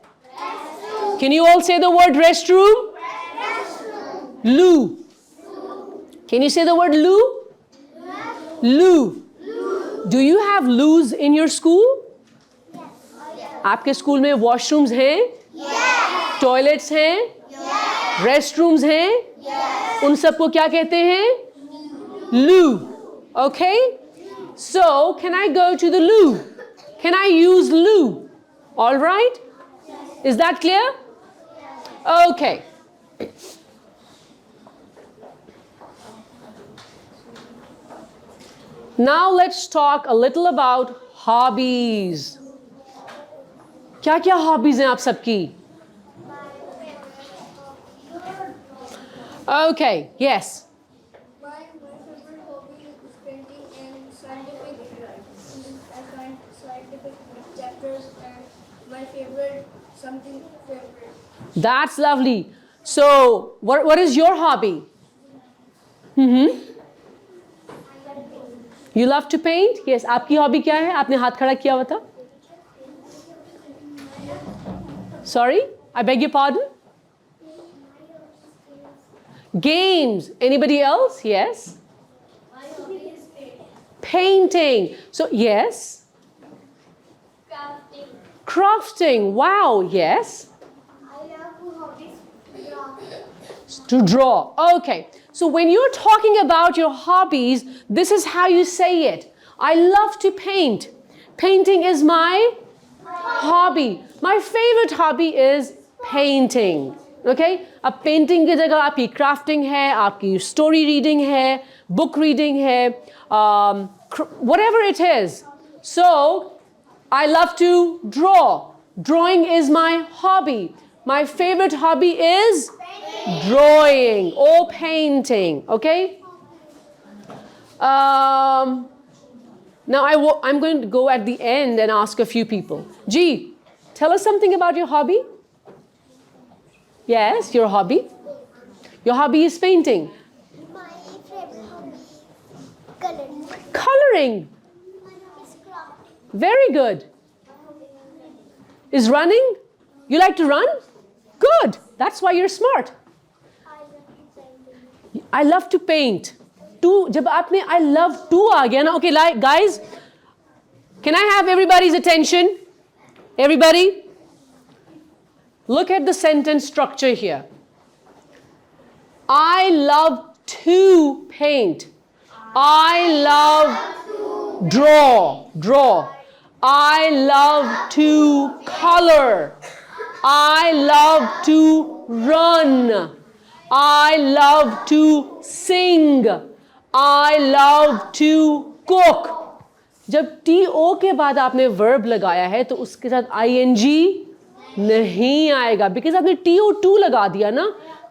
Can you all say the word restroom? Loo. Can you say the word loo? Loo. Do you have loos in your school? आपके स्कूल में वॉशरूम्स हैं? Toilets हैं? रेस्टरूम्स हैं? उन सबको क्या कहते हैं? Loo. Okay? So, can I go to the loo? Can I use loo? All right? Is that clear? Okay. Now let's talk a little about hobbies. क्या क्या hobbies हैं आप सबकी? Okay, yes. My favorite hobby is painting and scientific. I find scientific chapters and my favorite something favorite. That's lovely. So, what is your hobby? You love to paint? Yes. आपकी hobby क्या है? आपने हाथ खड़ा किया हुआ था. Sorry, I beg your pardon. Games. Anybody else? Yes. My hobby is painting. Painting. So yes. Crafting. Crafting. Wow. Yes. I love hobby To draw. Okay. So when you're talking about your hobbies, this is how you say it. I love to paint. Painting is my hobby. My favorite hobby is painting. Okay? अब painting की जगह आपकी crafting है, आपकी story reading है, book reading है, whatever it is. So, I love to draw. Drawing is my hobby. My favorite hobby is drawing or painting. Okay? Now I'm going to go at the end and ask a few people. G, tell us something about your hobby. Yes, your hobby. Your hobby is painting. My favorite hobby is coloring. Coloring. Is crafting. Very good. Is running? You like to run? Good. That's why you're smart. I love to paint. I love to paint. To, जब आपने I love to आ गया ना, okay, like, guys, can I have everybody's attention? Everybody? Look at the sentence structure here. I love to paint. I love draw. I love to color. I love to run. I love to sing. I love to cook. जब to के बाद आपने verb लगाया है तो उसके साथ ing नहीं आएगा, because आपने to लगा दिया ना,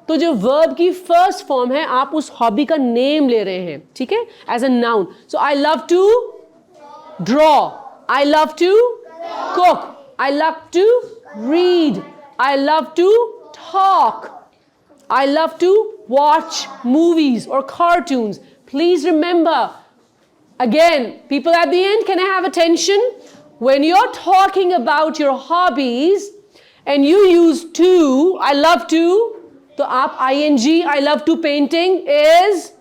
तो जो verb की first form है आप उस hobby का name ले रहे हैं, ठीक है, as a noun. So I love to draw. I love to cook. I love to read. I love to talk. I love to watch movies or cartoons. Please remember, again, people at the end, can I have attention? When you're talking about your hobbies and you use to, I love to, so aap ing, I love to painting is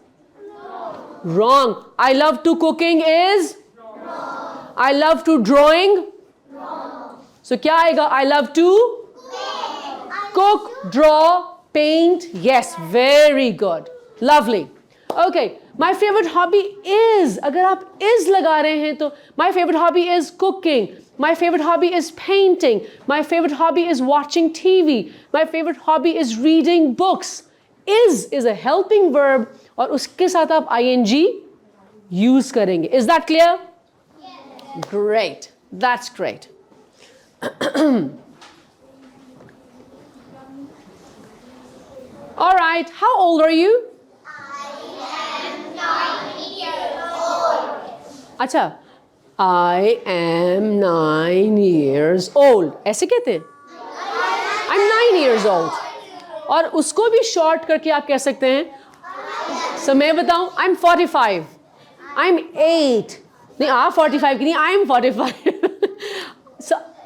wrong. I love to cooking is wrong. I love to drawing wrong. So kya aayega? I love to cook, draw, paint. Yes, very good. Lovely. Okay, my favorite hobby is, अगर आप is लगा रहे हैं तो my favorite hobby is cooking. My favorite hobby is painting. My favorite hobby is watching TV. My favorite hobby is reading books. Is a helping verb और उसके साथ आप ing use करेंगे. Is that clear? Yes. Great. That's great. All right, how old are you? अच्छा, I am 9 years old. ऐसे कहते हैं? I'm 9 years old. और उसको भी short करके आप कह सकते हैं. So मैं बताऊं, I'm 45. I'm 8. नहीं, आप 45 की नहीं, I'm 45.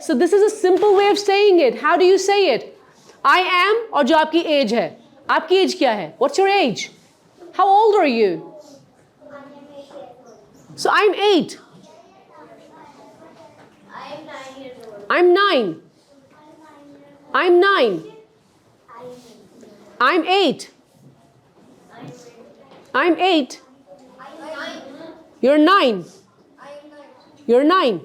So this is a simple way of saying it. How do you say it? I am और जो आपकी age है. आपकी age क्या है? What's your age? How old are you? So I'm 8. I'm 9 years old. I'm 9. I'm 9. I'm 8. I'm 8. You're 9. You're 9.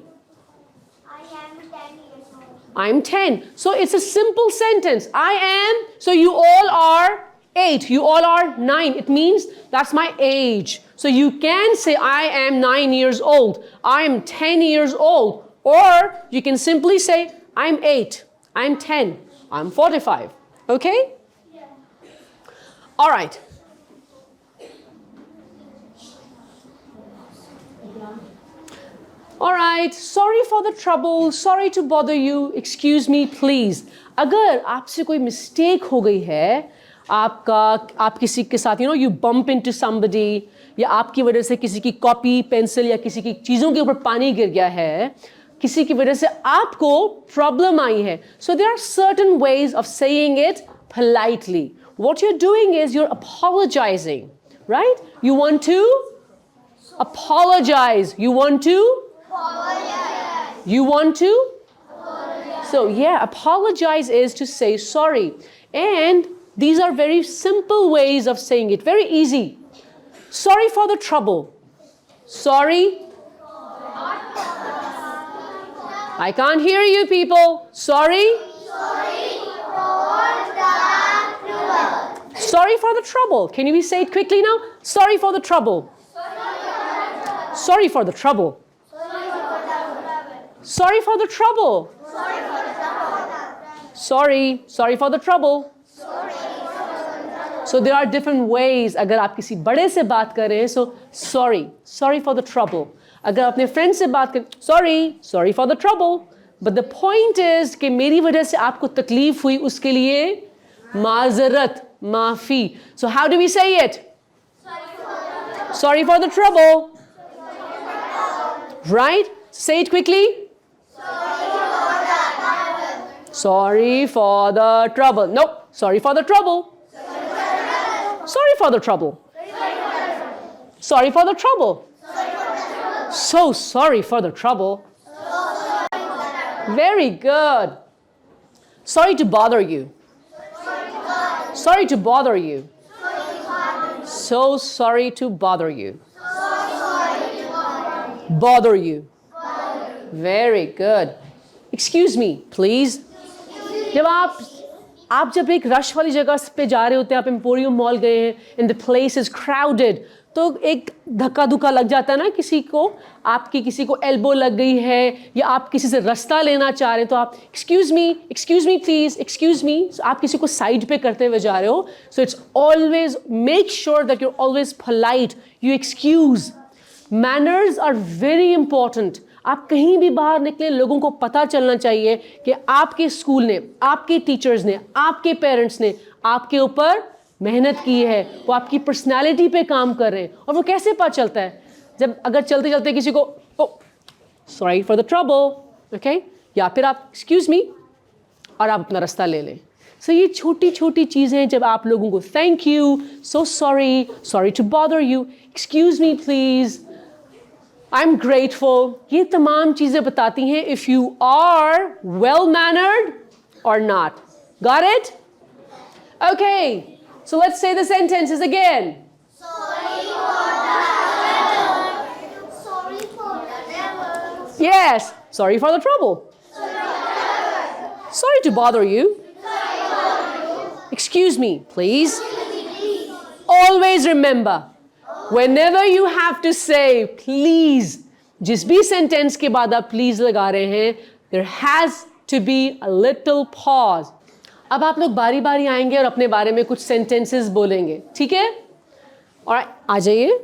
I am 10 years old. I'm 10. So it's a simple sentence. I am, so you all are 8. You all are 9. It means that's my age. So you can say I am 9 years old. I'm 10 years old. Or you can simply say I'm 8. I'm 10. I'm 45. Okay? Yeah. All right. All right. Sorry for the trouble. Sorry to bother you. Excuse me, please. अगर आपसे कोई mistake हो गई है, आप किसी के साथ, you bump into somebody, या आपकी वजह से किसी की कॉपी, पेंसिल या किसी की चीज़ों के ऊपर पानी गिर गया है, किसी की वजह से आपको प्रॉब्लम आई है. So there are certain ways of saying it politely. What you're doing is you're apologizing, right? You want to apologize. You want to apologize. You want to apologize. So yeah, apologize is to say sorry. And These are very simple ways of saying it, very easy. Sorry for the trouble. Sorry. I can't hear you people. Sorry. Sorry for the trouble. Can you say it quickly now? Sorry for the trouble. Sorry for the trouble. Sorry for the trouble. Sorry for the trouble. So there are different ways. अगर आप किसी बड़े से बात कर रहे हैं, so sorry for the trouble. अगर अपने फ्रेंड से बात करें, sorry for the trouble. But the point is कि मेरी वजह से आपको तकलीफ हुई, उसके लिए माजरत, माफी. So how do we say it? Sorry for the trouble. Right? Say it quickly. Sorry for the trouble. Nope. Sorry for the trouble. Sorry for the trouble. Sorry for the trouble. So sorry for the trouble. Very good. Sorry to bother you. Sorry to bother you. So sorry to bother you. Bother you. Very good. Excuse me, please. आप जब एक rush वाली जगह पे जा रहे होते हैं, आप एम्पोरियम मॉल गए हैं, and the place is crowded, तो एक धक्का धुक्का लग जाता है ना किसी को, आपकी किसी को एल्बो लग गई है, या आप किसी से रास्ता लेना चाह रहे हैं, तो आप excuse me please, excuse me, आप किसी को साइड पे करते हुए जा रहे हो. So it's always make sure that you always polite, you excuse. Manners are very important. आप कहीं भी बाहर निकले, लोगों को पता चलना चाहिए कि आपके स्कूल ने, आपके टीचर्स ने, आपके पेरेंट्स ने आपके ऊपर मेहनत की है, वो आपकी पर्सनालिटी पे काम कर रहे हैं. और वो कैसे पता चलता है? जब अगर चलते चलते किसी को sorry for the trouble, okay, या फिर आप एक्सक्यूज मी और आप अपना रास्ता ले लें. सो ये छोटी छोटी चीज़ें, जब आप लोगों को thank you, so sorry to bother you, excuse me please, I'm grateful, ये तमाम चीज़ें बताती हैं if you are well mannered or not. Got it? Okay, so let's say the sentences again. Sorry for the devil. Yes, sorry for the trouble. Sorry to bother you. Excuse me, please. Always remember, whenever you have to say please, जिस भी sentence के बाद आप please लगा रहे हैं, there has to be a little pause. अब आप लोग बारी बारी आएंगे और अपने बारे में कुछ sentences बोलेंगे, ठीक है? और आ जाइए.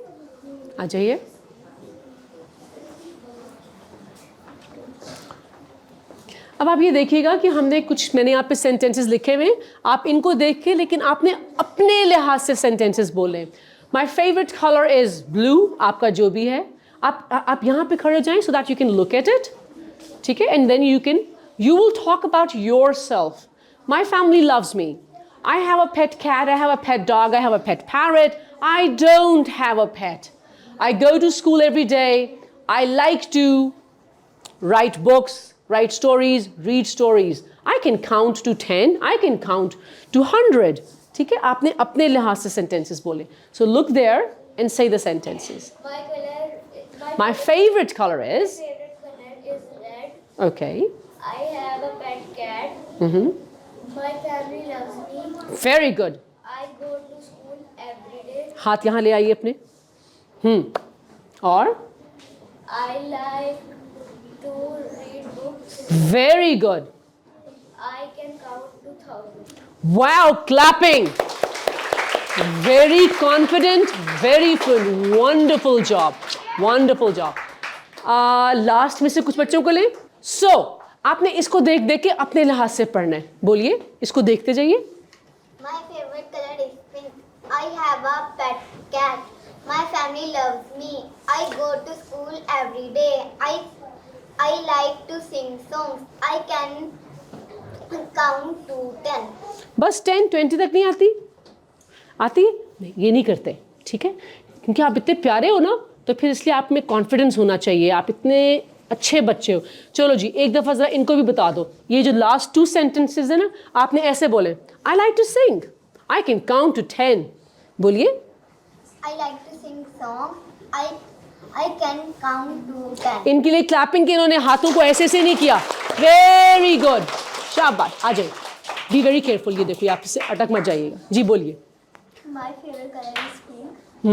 अब आप ये देखिएगा कि मैंने यहाँ पे sentences लिखे हुए, आप इनको देख के, लेकिन आपने अपने लिहाज से sentences बोले. My favorite color is blue. आपका जो भी है, आप यहाँ पे खड़े जाएं so that you can look at it, ठीक है? And then you will talk about yourself. My family loves me. I have a pet cat. I have a pet dog. I have a pet parrot. I don't have a pet. I go to school every day. I like to write books, write stories, read stories. I can count to 10. I can count to 100. ठीक है? आपने अपने लिहाज से sentences बोले. So look there and say the sentences. My favorite color is red. Okay. I have a pet cat. My family loves me. Very good. I go to school every day. हाथ यहाँ ले आइए अपने. और I like to read books. Very good. I can count to 1,000. Wow, clapping. Very confident, very fluent. Wonderful job. Wonderful job. Last में से कुछ बच्चों को लें. So, आपने इसको देख देख के अपने लिहाज से पढ़ना है. बोलिए, इसको देखते जाइए. My favorite color is pink. I have a pet cat. My family loves me. I go to school every day. I like to sing songs. I can count to 10. बस 10, 20 तक नहीं आती? आती है? नहीं, ये नहीं करते, ठीक है? क्योंकि आप इतने प्यारे हो ना, तो फिर इसलिए आप में कॉन्फिडेंस होना चाहिए. आप इतने अच्छे बच्चे हो. चलो जी, एक दफ़ा ज़रा इनको भी बता दो. ये जो लास्ट 2 sentences है ना, आपने ऐसे बोले. I like to sing. I can count to 10. बोलिए. I like to sing songs. I can count to 10. इनके लिए क्लैपिंग के इन्होंने हाथों को ऐसे से नहीं किया. Very good. शाबाश. आ जाइए. Be very careful. ये देखिए, आप इससे अटक मत जाइएगा. जी बोलिए. My favorite color is pink. I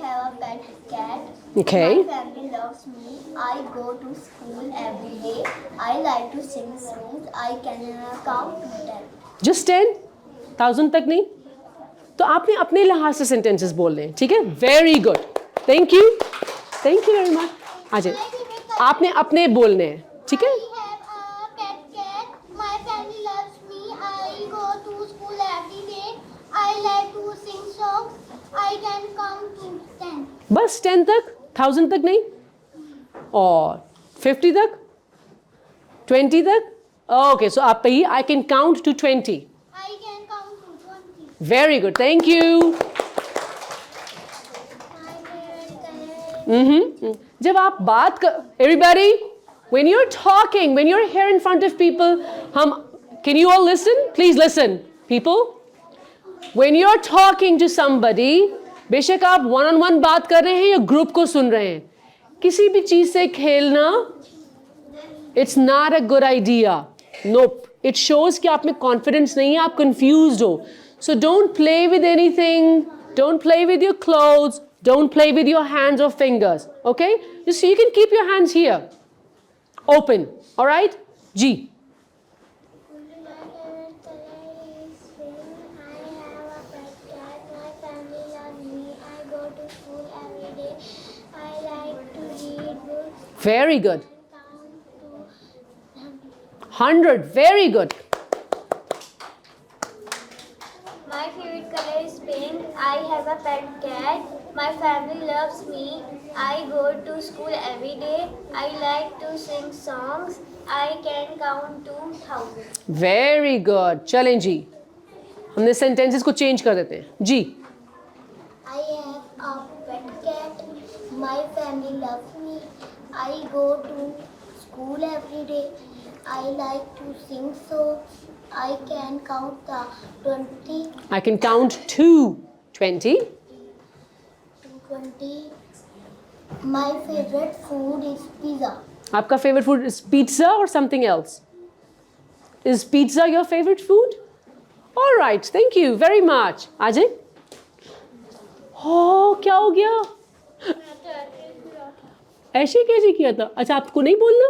have a pet cat. Okay. My family loves me. I go to school every day. I like to sing songs. I can count to 10. Just 10? 1000 तक नहीं? तो आपने अपने लिहाज से sentences बोल रहे हैं. ठीक है. Very good. Thank you. Thank you very much. आ जाइए. आपने अपने बोलने हैं. ठीक है. I have a pet cat. My family loves me. I go to school every day. I like to sing songs. I can count to 10. बस 10 तक. 1000 तक नहीं. और 50 तक. 20 तक. ओके. सो आप कहिए I can count to 20. I can count to 20. Very good. Thank you. My favorite color is जब आप बात कर, everybody, when you're talking, when you're here in front of people, can you all listen? Please listen, people. When you're talking to somebody, बेशक आप one on one बात कर रहे हैं या ग्रुप को सुन रहे हैं, किसी भी चीज से खेलना, it's not a good idea. Nope. It shows कि आप में confidence नहीं है, आप confused हो. So don't play with anything. Don't play with your clothes. Don't play with your hands or fingers. Okay? Just so you can keep your hands here. Open. All right? G. My favorite color is pink. I have a pet cat. My family loves me. I go to school every day. I like to read books. Very good. Count to 100. Very good. My favorite color is pink. I have a pet cat. My family loves me. I go to school every day. I like to sing songs. I can count to 1000. Very good. चलें जी. हमने sentences को change कर देते हैं. जी. I have a pet cat. My family loves me. I go to school every day. I like to sing songs. I can count the 20. I can count to 20. 20. My favorite food is pizza. आपका favorite food is pizza or something else? Is pizza your favorite food? All right. Thank you very much. आ जाइए. Oh, क्या हो गया? ऐसे कैसे किया था? अच्छा, आपको नहीं बोलना?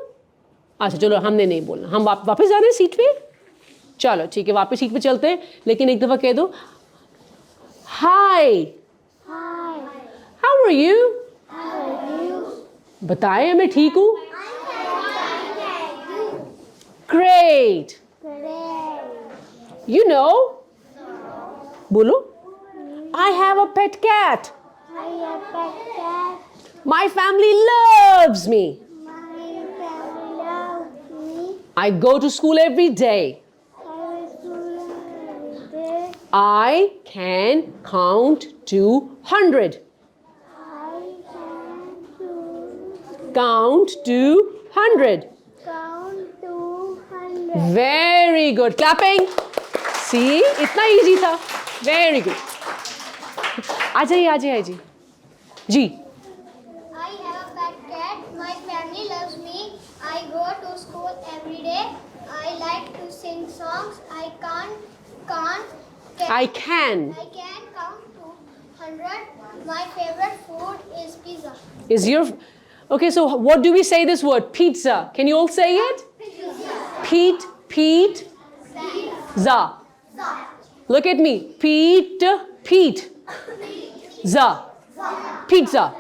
अच्छा, चलो, हमने नहीं बोलना. हम वापस जा रहे हैं सीट पे? चलो, ठीक है, वापस सीट पे चलते हैं. लेकिन एक दफ़ा कह दो. Hi. Hi. How are you? How are you? बताएं, मैं ठीक हूँ. Great. Great. You know. बोलो. I have a pet cat. I have pet cat. My family loves me. My family loves me. I go to school every day. I will school every day. I can count to 100. I can Count to 100. count to 100. Very good. Clapping. See, इतना easy था. Very good. आ जाइए. जी. I have a pet cat. My family loves me. I go to school every day. I like to sing songs. I can I can. count to 100. My favorite food is pizza. Is your okay? So what do we say this word? Pizza. Can you all say it? Pete. Za. Look at me. Pete. Za. Pizza.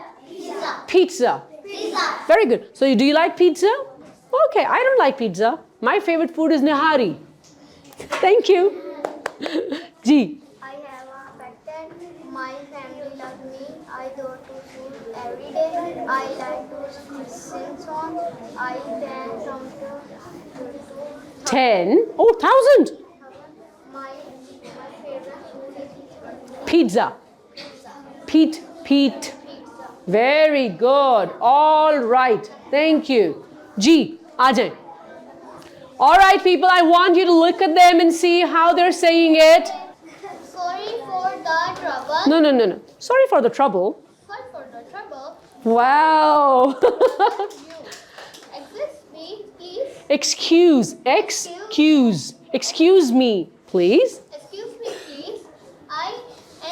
Very good. So do you like pizza? Okay, I don't like pizza. My favorite food is nihari. Thank you. Ji. I have a pet cat. My family loves me. I go to school every day. I like to sing songs. I can count to 10. Oh, 1,000. my favorite food is Pizza. Pete. Very good. All right. Thank you. Ji, aa jaye. All right, people, I want you to look at them and see how they're saying it. Sorry, trouble. No, no, no, no. Sorry for the trouble. Sorry for the trouble. Wow. You excuse me, please. Excuse. Excuse me, please. Excuse me, please. I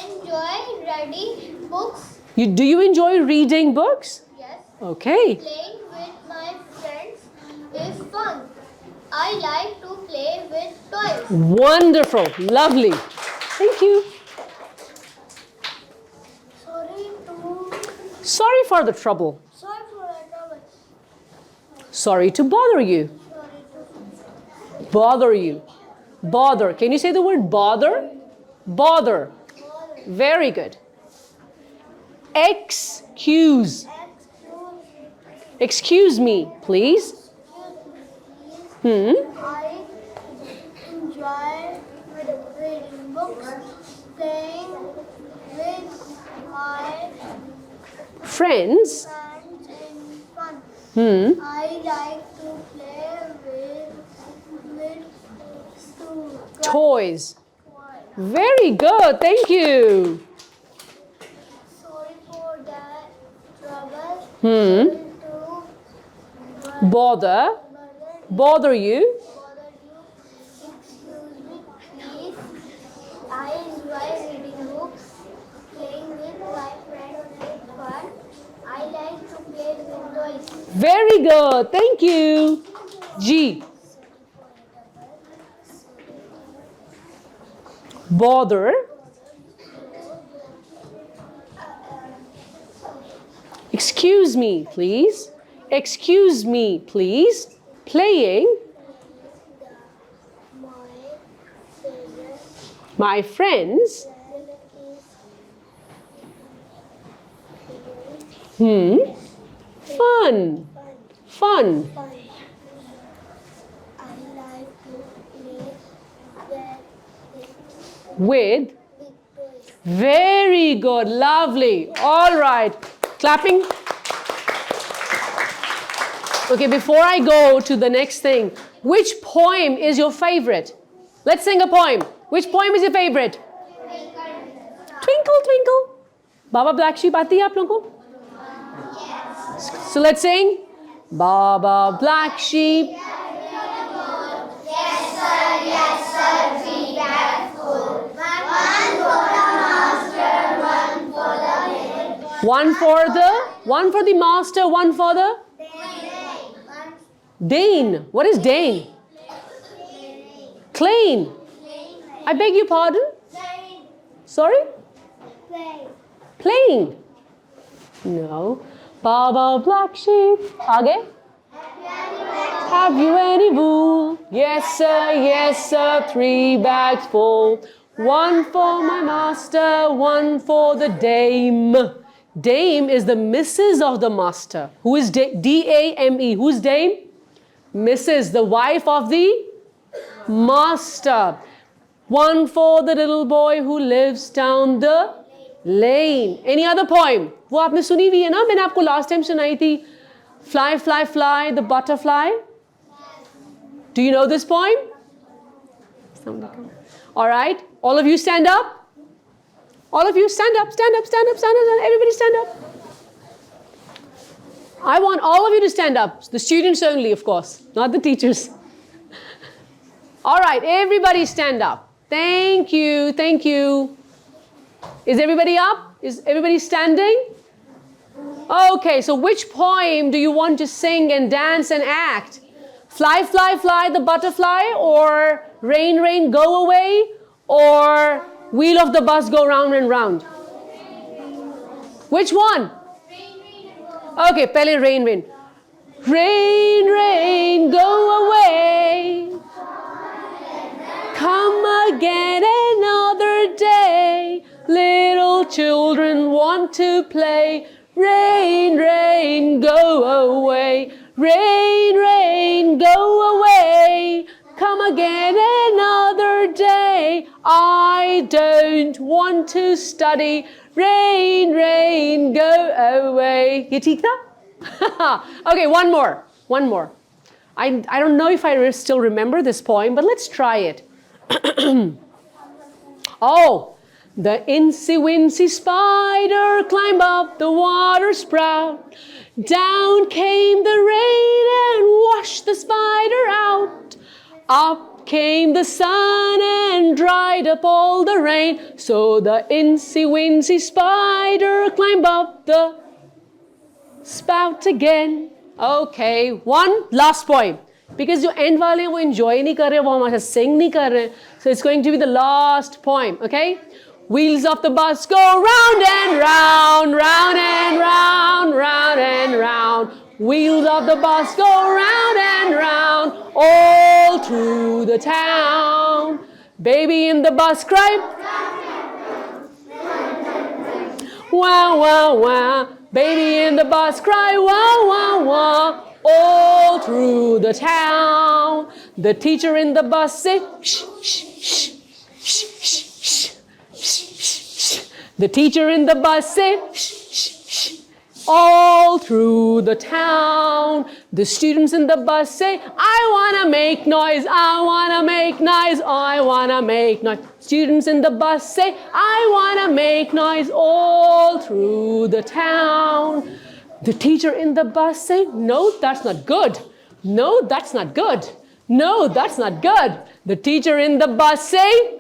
enjoy reading books. Do you enjoy reading books? Yes. Okay. Playing with my friends is fun. I like to play with toys. Wonderful. Lovely. Thank you. Sorry for the trouble. Sorry for the trouble. Sorry to bother you. Bother you. Bother. Can you say the word bother? Bother. Very good. Excuse. Excuse me, please. I enjoy reading books, playing with my Friends. friends in fun. Hmm. I like to play with Toys. Very good. Thank you. Sorry for that trouble. Hmm. To Bother. Bother you. bother you. Excuse me, please. I enjoy reading books, playing with my friends in fun. I like to play with toys. Very good. Thank you. G. Bother. Excuse me, please. Excuse me, please. Playing. My favorite My friends. is Fun. Fun. fun. I like to play With. with toys. Very good. Lovely. All right. Clapping. Okay, before I go to the next thing, which poem is your favorite? Let's sing a poem. Which poem is your favorite? Twinkle, twinkle. Baba Black Sheep aati hai aap logon ko? So let's sing. Baba Black Sheep. One for the master, one for the Dane. What is Dane? Clean. I beg your pardon? Sorry? Plain. No. Baba Black Sheep. Aage? Have you any wool? Yes sir, 3 bags full. One for my master, one for the dame. Dame is the missus of the master. Who is D-A-M-E? Who's dame? Mrs., the wife of the master. One for the little boy who lives down the lane. Any other poem? वो आपने सुनी हुई है ना? मैंने आपको last time सुनाई थी. Fly, fly, fly, the butterfly. Do you know this poem? All right. All of you stand up. All of you stand up, stand up, stand up, stand up. Everybody stand up. I want all of you to stand up. The students only, of course, not the teachers. All right, everybody stand up. Thank you, thank you. Is everybody up? Is everybody standing? Okay, so which poem do you want to sing and dance and act? Fly, fly, fly, the butterfly, or rain, rain, go away, or wheel of the bus go round and round? Which one? Okay, pehle rain, rain. Rain, rain, go away. Come again another day. Little children want to play. Rain, rain, go away. Rain, rain, go away. Come again another day. I don't want to study. Rain, rain, go away. Ye theek tha? Okay, one more. I don't know if I still remember this poem, but let's try it. Oh, The incy-wincy spider climbed up the water spout. Down came the rain and washed the spider out. Up came the sun and dried up all the rain. So the incy-wincy spider climbed up the spout again. Okay, one last poem. Because जो end वाले हैं वो enjoy नहीं कर रहे, वो हमारे साथ sing नहीं कर रहे. So it's going to be the last poem, okay? Wheels of the bus go round and round, round and round, round and round. Wheels of the bus go round and round, all through the town. Baby in the bus cried, wow, wow, wow. Baby in the bus cried, wow, wow, wow. All through the town. The teacher in the bus said, shh, shh, shh, shh, shh, shh, shh. The teacher in the bus said, shh, shh, shh. All through the town. The students in the bus say, I wanna make noise, I wanna make noise, I wanna make noise. Students in the bus say, I wanna make noise all through the town. The teacher in the bus say, no, that's not good. No, that's not good. No, that's not good. The teacher in the bus say,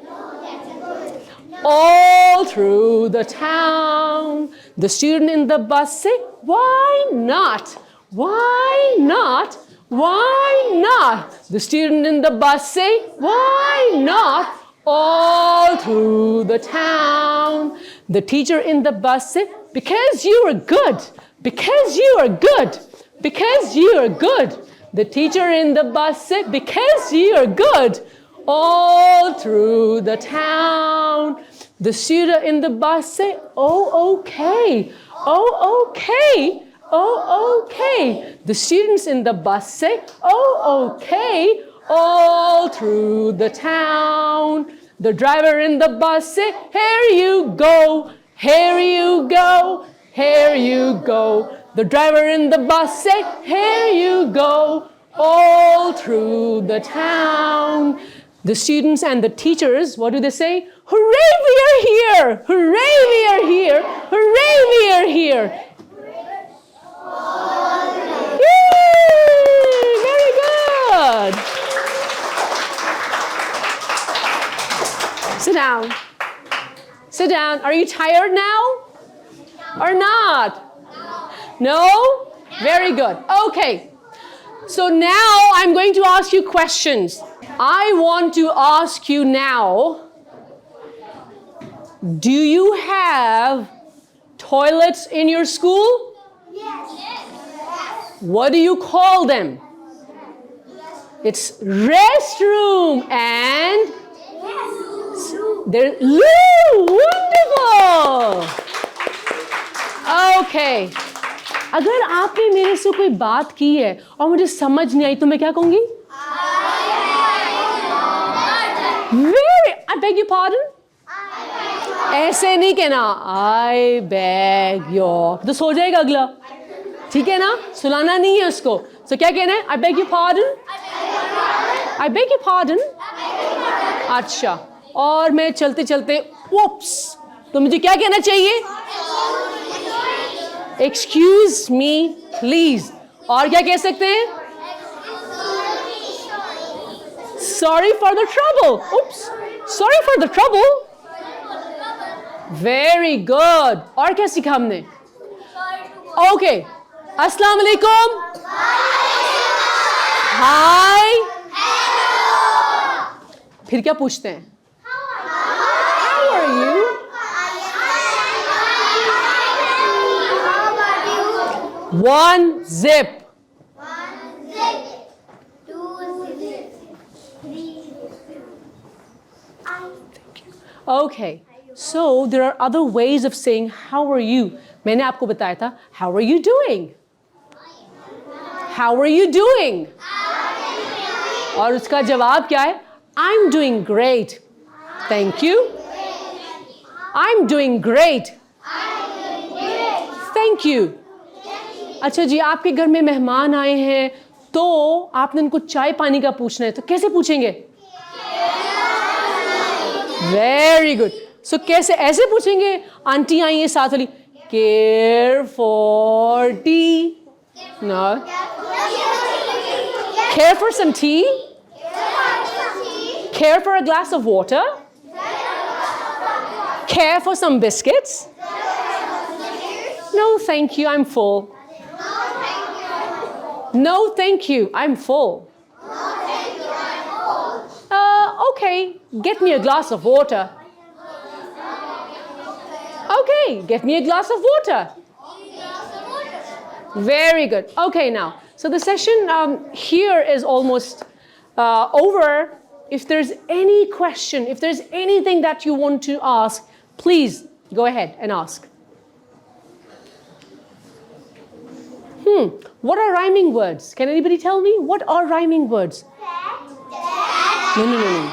all through the town. The student in the bus say, why not? Why not? Why not? The student in the bus say, why not? All through the town. The teacher in the bus say, because you are good. Because you are good. Because you are good. The teacher in the bus said, because you are good. All through the town. The student in the bus said, oh, okay. Oh, okay. Oh, okay. The students in the bus say, oh, okay. All through the town. The driver in the bus say, here you go. Here you go. Here you go. The driver in the bus say, here you go. All through the town. The students and the teachers, what do they say? Hooray, we are here! Hooray, we are here! Hooray, we are here! Yay! Very good! Sit down. Sit down. Are you tired now? Or not? No? Very good. Okay. So now I'm going to ask you questions. I want to ask you now, do you have toilets in your school? Yes. What do you call them? It's restroom and there. Wonderful. Okay. अगर आपने मेरे से कोई बात की है और मुझे समझ नहीं आई तो मैं क्या कहूँगी? I beg your pardon? ऐसे नहीं कहना. I beg your. तो सो जाएगा अगला. ठीक है ना? सुलाना नहीं है उसको. So क्या कहना है? I beg your pardon? I beg your pardon? अच्छा. और मैं चलते चलते oops. तो मुझे क्या कहना चाहिए? Excuse me, please. और क्या कह सकते हैं? Sorry for the trouble. Oops. Sorry for the trouble. Very good. और क्या सीखा हमने? Okay. अस्सलाम वालेकुम. Hi. फिर क्या पूछते हैं? How are you? One zip. One zip. Two zips. Three zips. Okay. So there are other ways of saying how are you. मैंने आपको बताया था how are you doing? How are you doing? और उसका जवाब क्या है? I'm doing great. Thank you. I'm doing great. Thank you. अच्छा जी, आपके घर में मेहमान आए हैं तो आपने उनको चाय पानी का पूछना है तो कैसे पूछेंगे? Very good. सो कैसे ऐसे पूछेंगे? आंटी आई है साथ वाली, care for tea? No. Care for some tea? Care for a glass of water? Care for some biscuits? No, thank you, I'm full. No, thank you, I'm full. Okay, get me a glass of water. Okay, get me a glass of water. Very good. Okay, now, so the session here is almost over. If there's any question, if there's anything that you want to ask, please go ahead and ask. What are rhyming words? Can anybody tell me? What are rhyming words? No.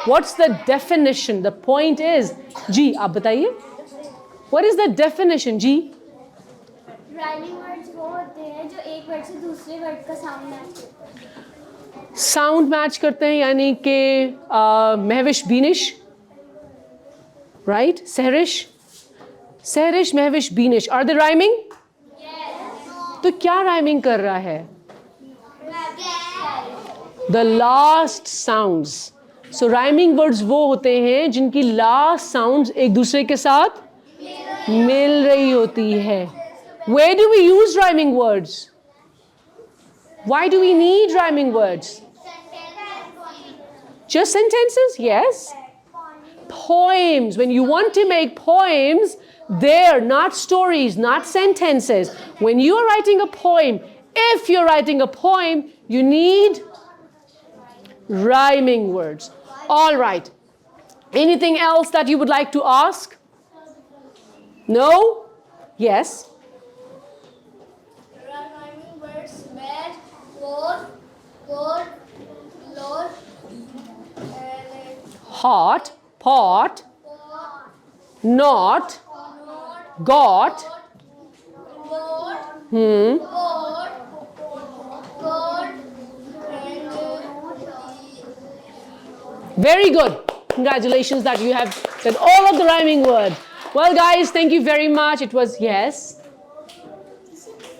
What's the definition? The point is, जी आप बताइए. What is the definition, जी? Rhyming words वो होते हैं जो एक word से दूसरे वर्ड का साउंड मैच करते हैं. साउंड मैच करते हैं, यानी कि Mahvish Beenish, right? Sehrish Mahvish Beenish, are they rhyming? तो क्या राइमिंग कर रहा है? The last sounds. So rhyming words वो होते हैं जिनकी लास्ट साउंड्स एक दूसरे के साथ मिल रही होती है. Where do we use rhyming words? Why do we need rhyming words? Just sentences? Yes. Poems. When you want to make poems, they're not stories, not sentences. When you are writing a poem, if you're writing a poem, you need rhyming words. All right. Anything else that you would like to ask? No? Yes? Rhyming words match word, lot, Hot, pot, not, got, Very good. Congratulations that you have said all of the rhyming words. Well, guys, thank you very much. It was, yes?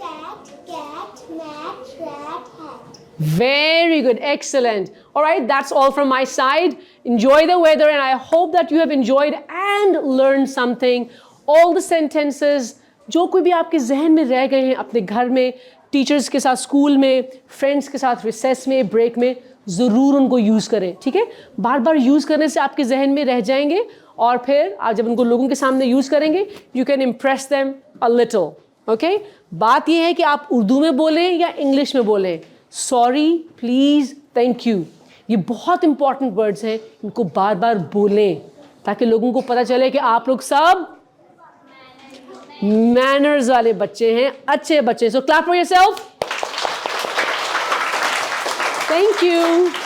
Cat, cat, mat, rat, hat. Very good. Excellent. All right, that's all from my side. Enjoy the weather, and I hope that you have enjoyed and learned something. All the sentences, जो कोई भी आपके जहन में रह गए हैं अपने घर में, टीचर्स के साथ स्कूल में, फ्रेंड्स के साथ रिसेस में, ब्रेक में, ज़रूर उनको यूज़ करें. ठीक है? बार बार यूज़ करने से आपके जहन में रह जाएंगे, और फिर आप जब उनको लोगों के सामने यूज़ करेंगे, you can impress them a little. Okay? बात यह है कि आप उर्दू में बोलें या इंग्लिश में बोलें. सॉरी, प्लीज़, थैंक यू, ये बहुत इंपॉर्टेंट वर्ड्स हैं. इनको बार बार बोलें ताकि लोगों को पता चले कि आप लोग सब मैनर्स वाले बच्चे हैं, अच्छे बच्चे. So clap for yourself. Thank you.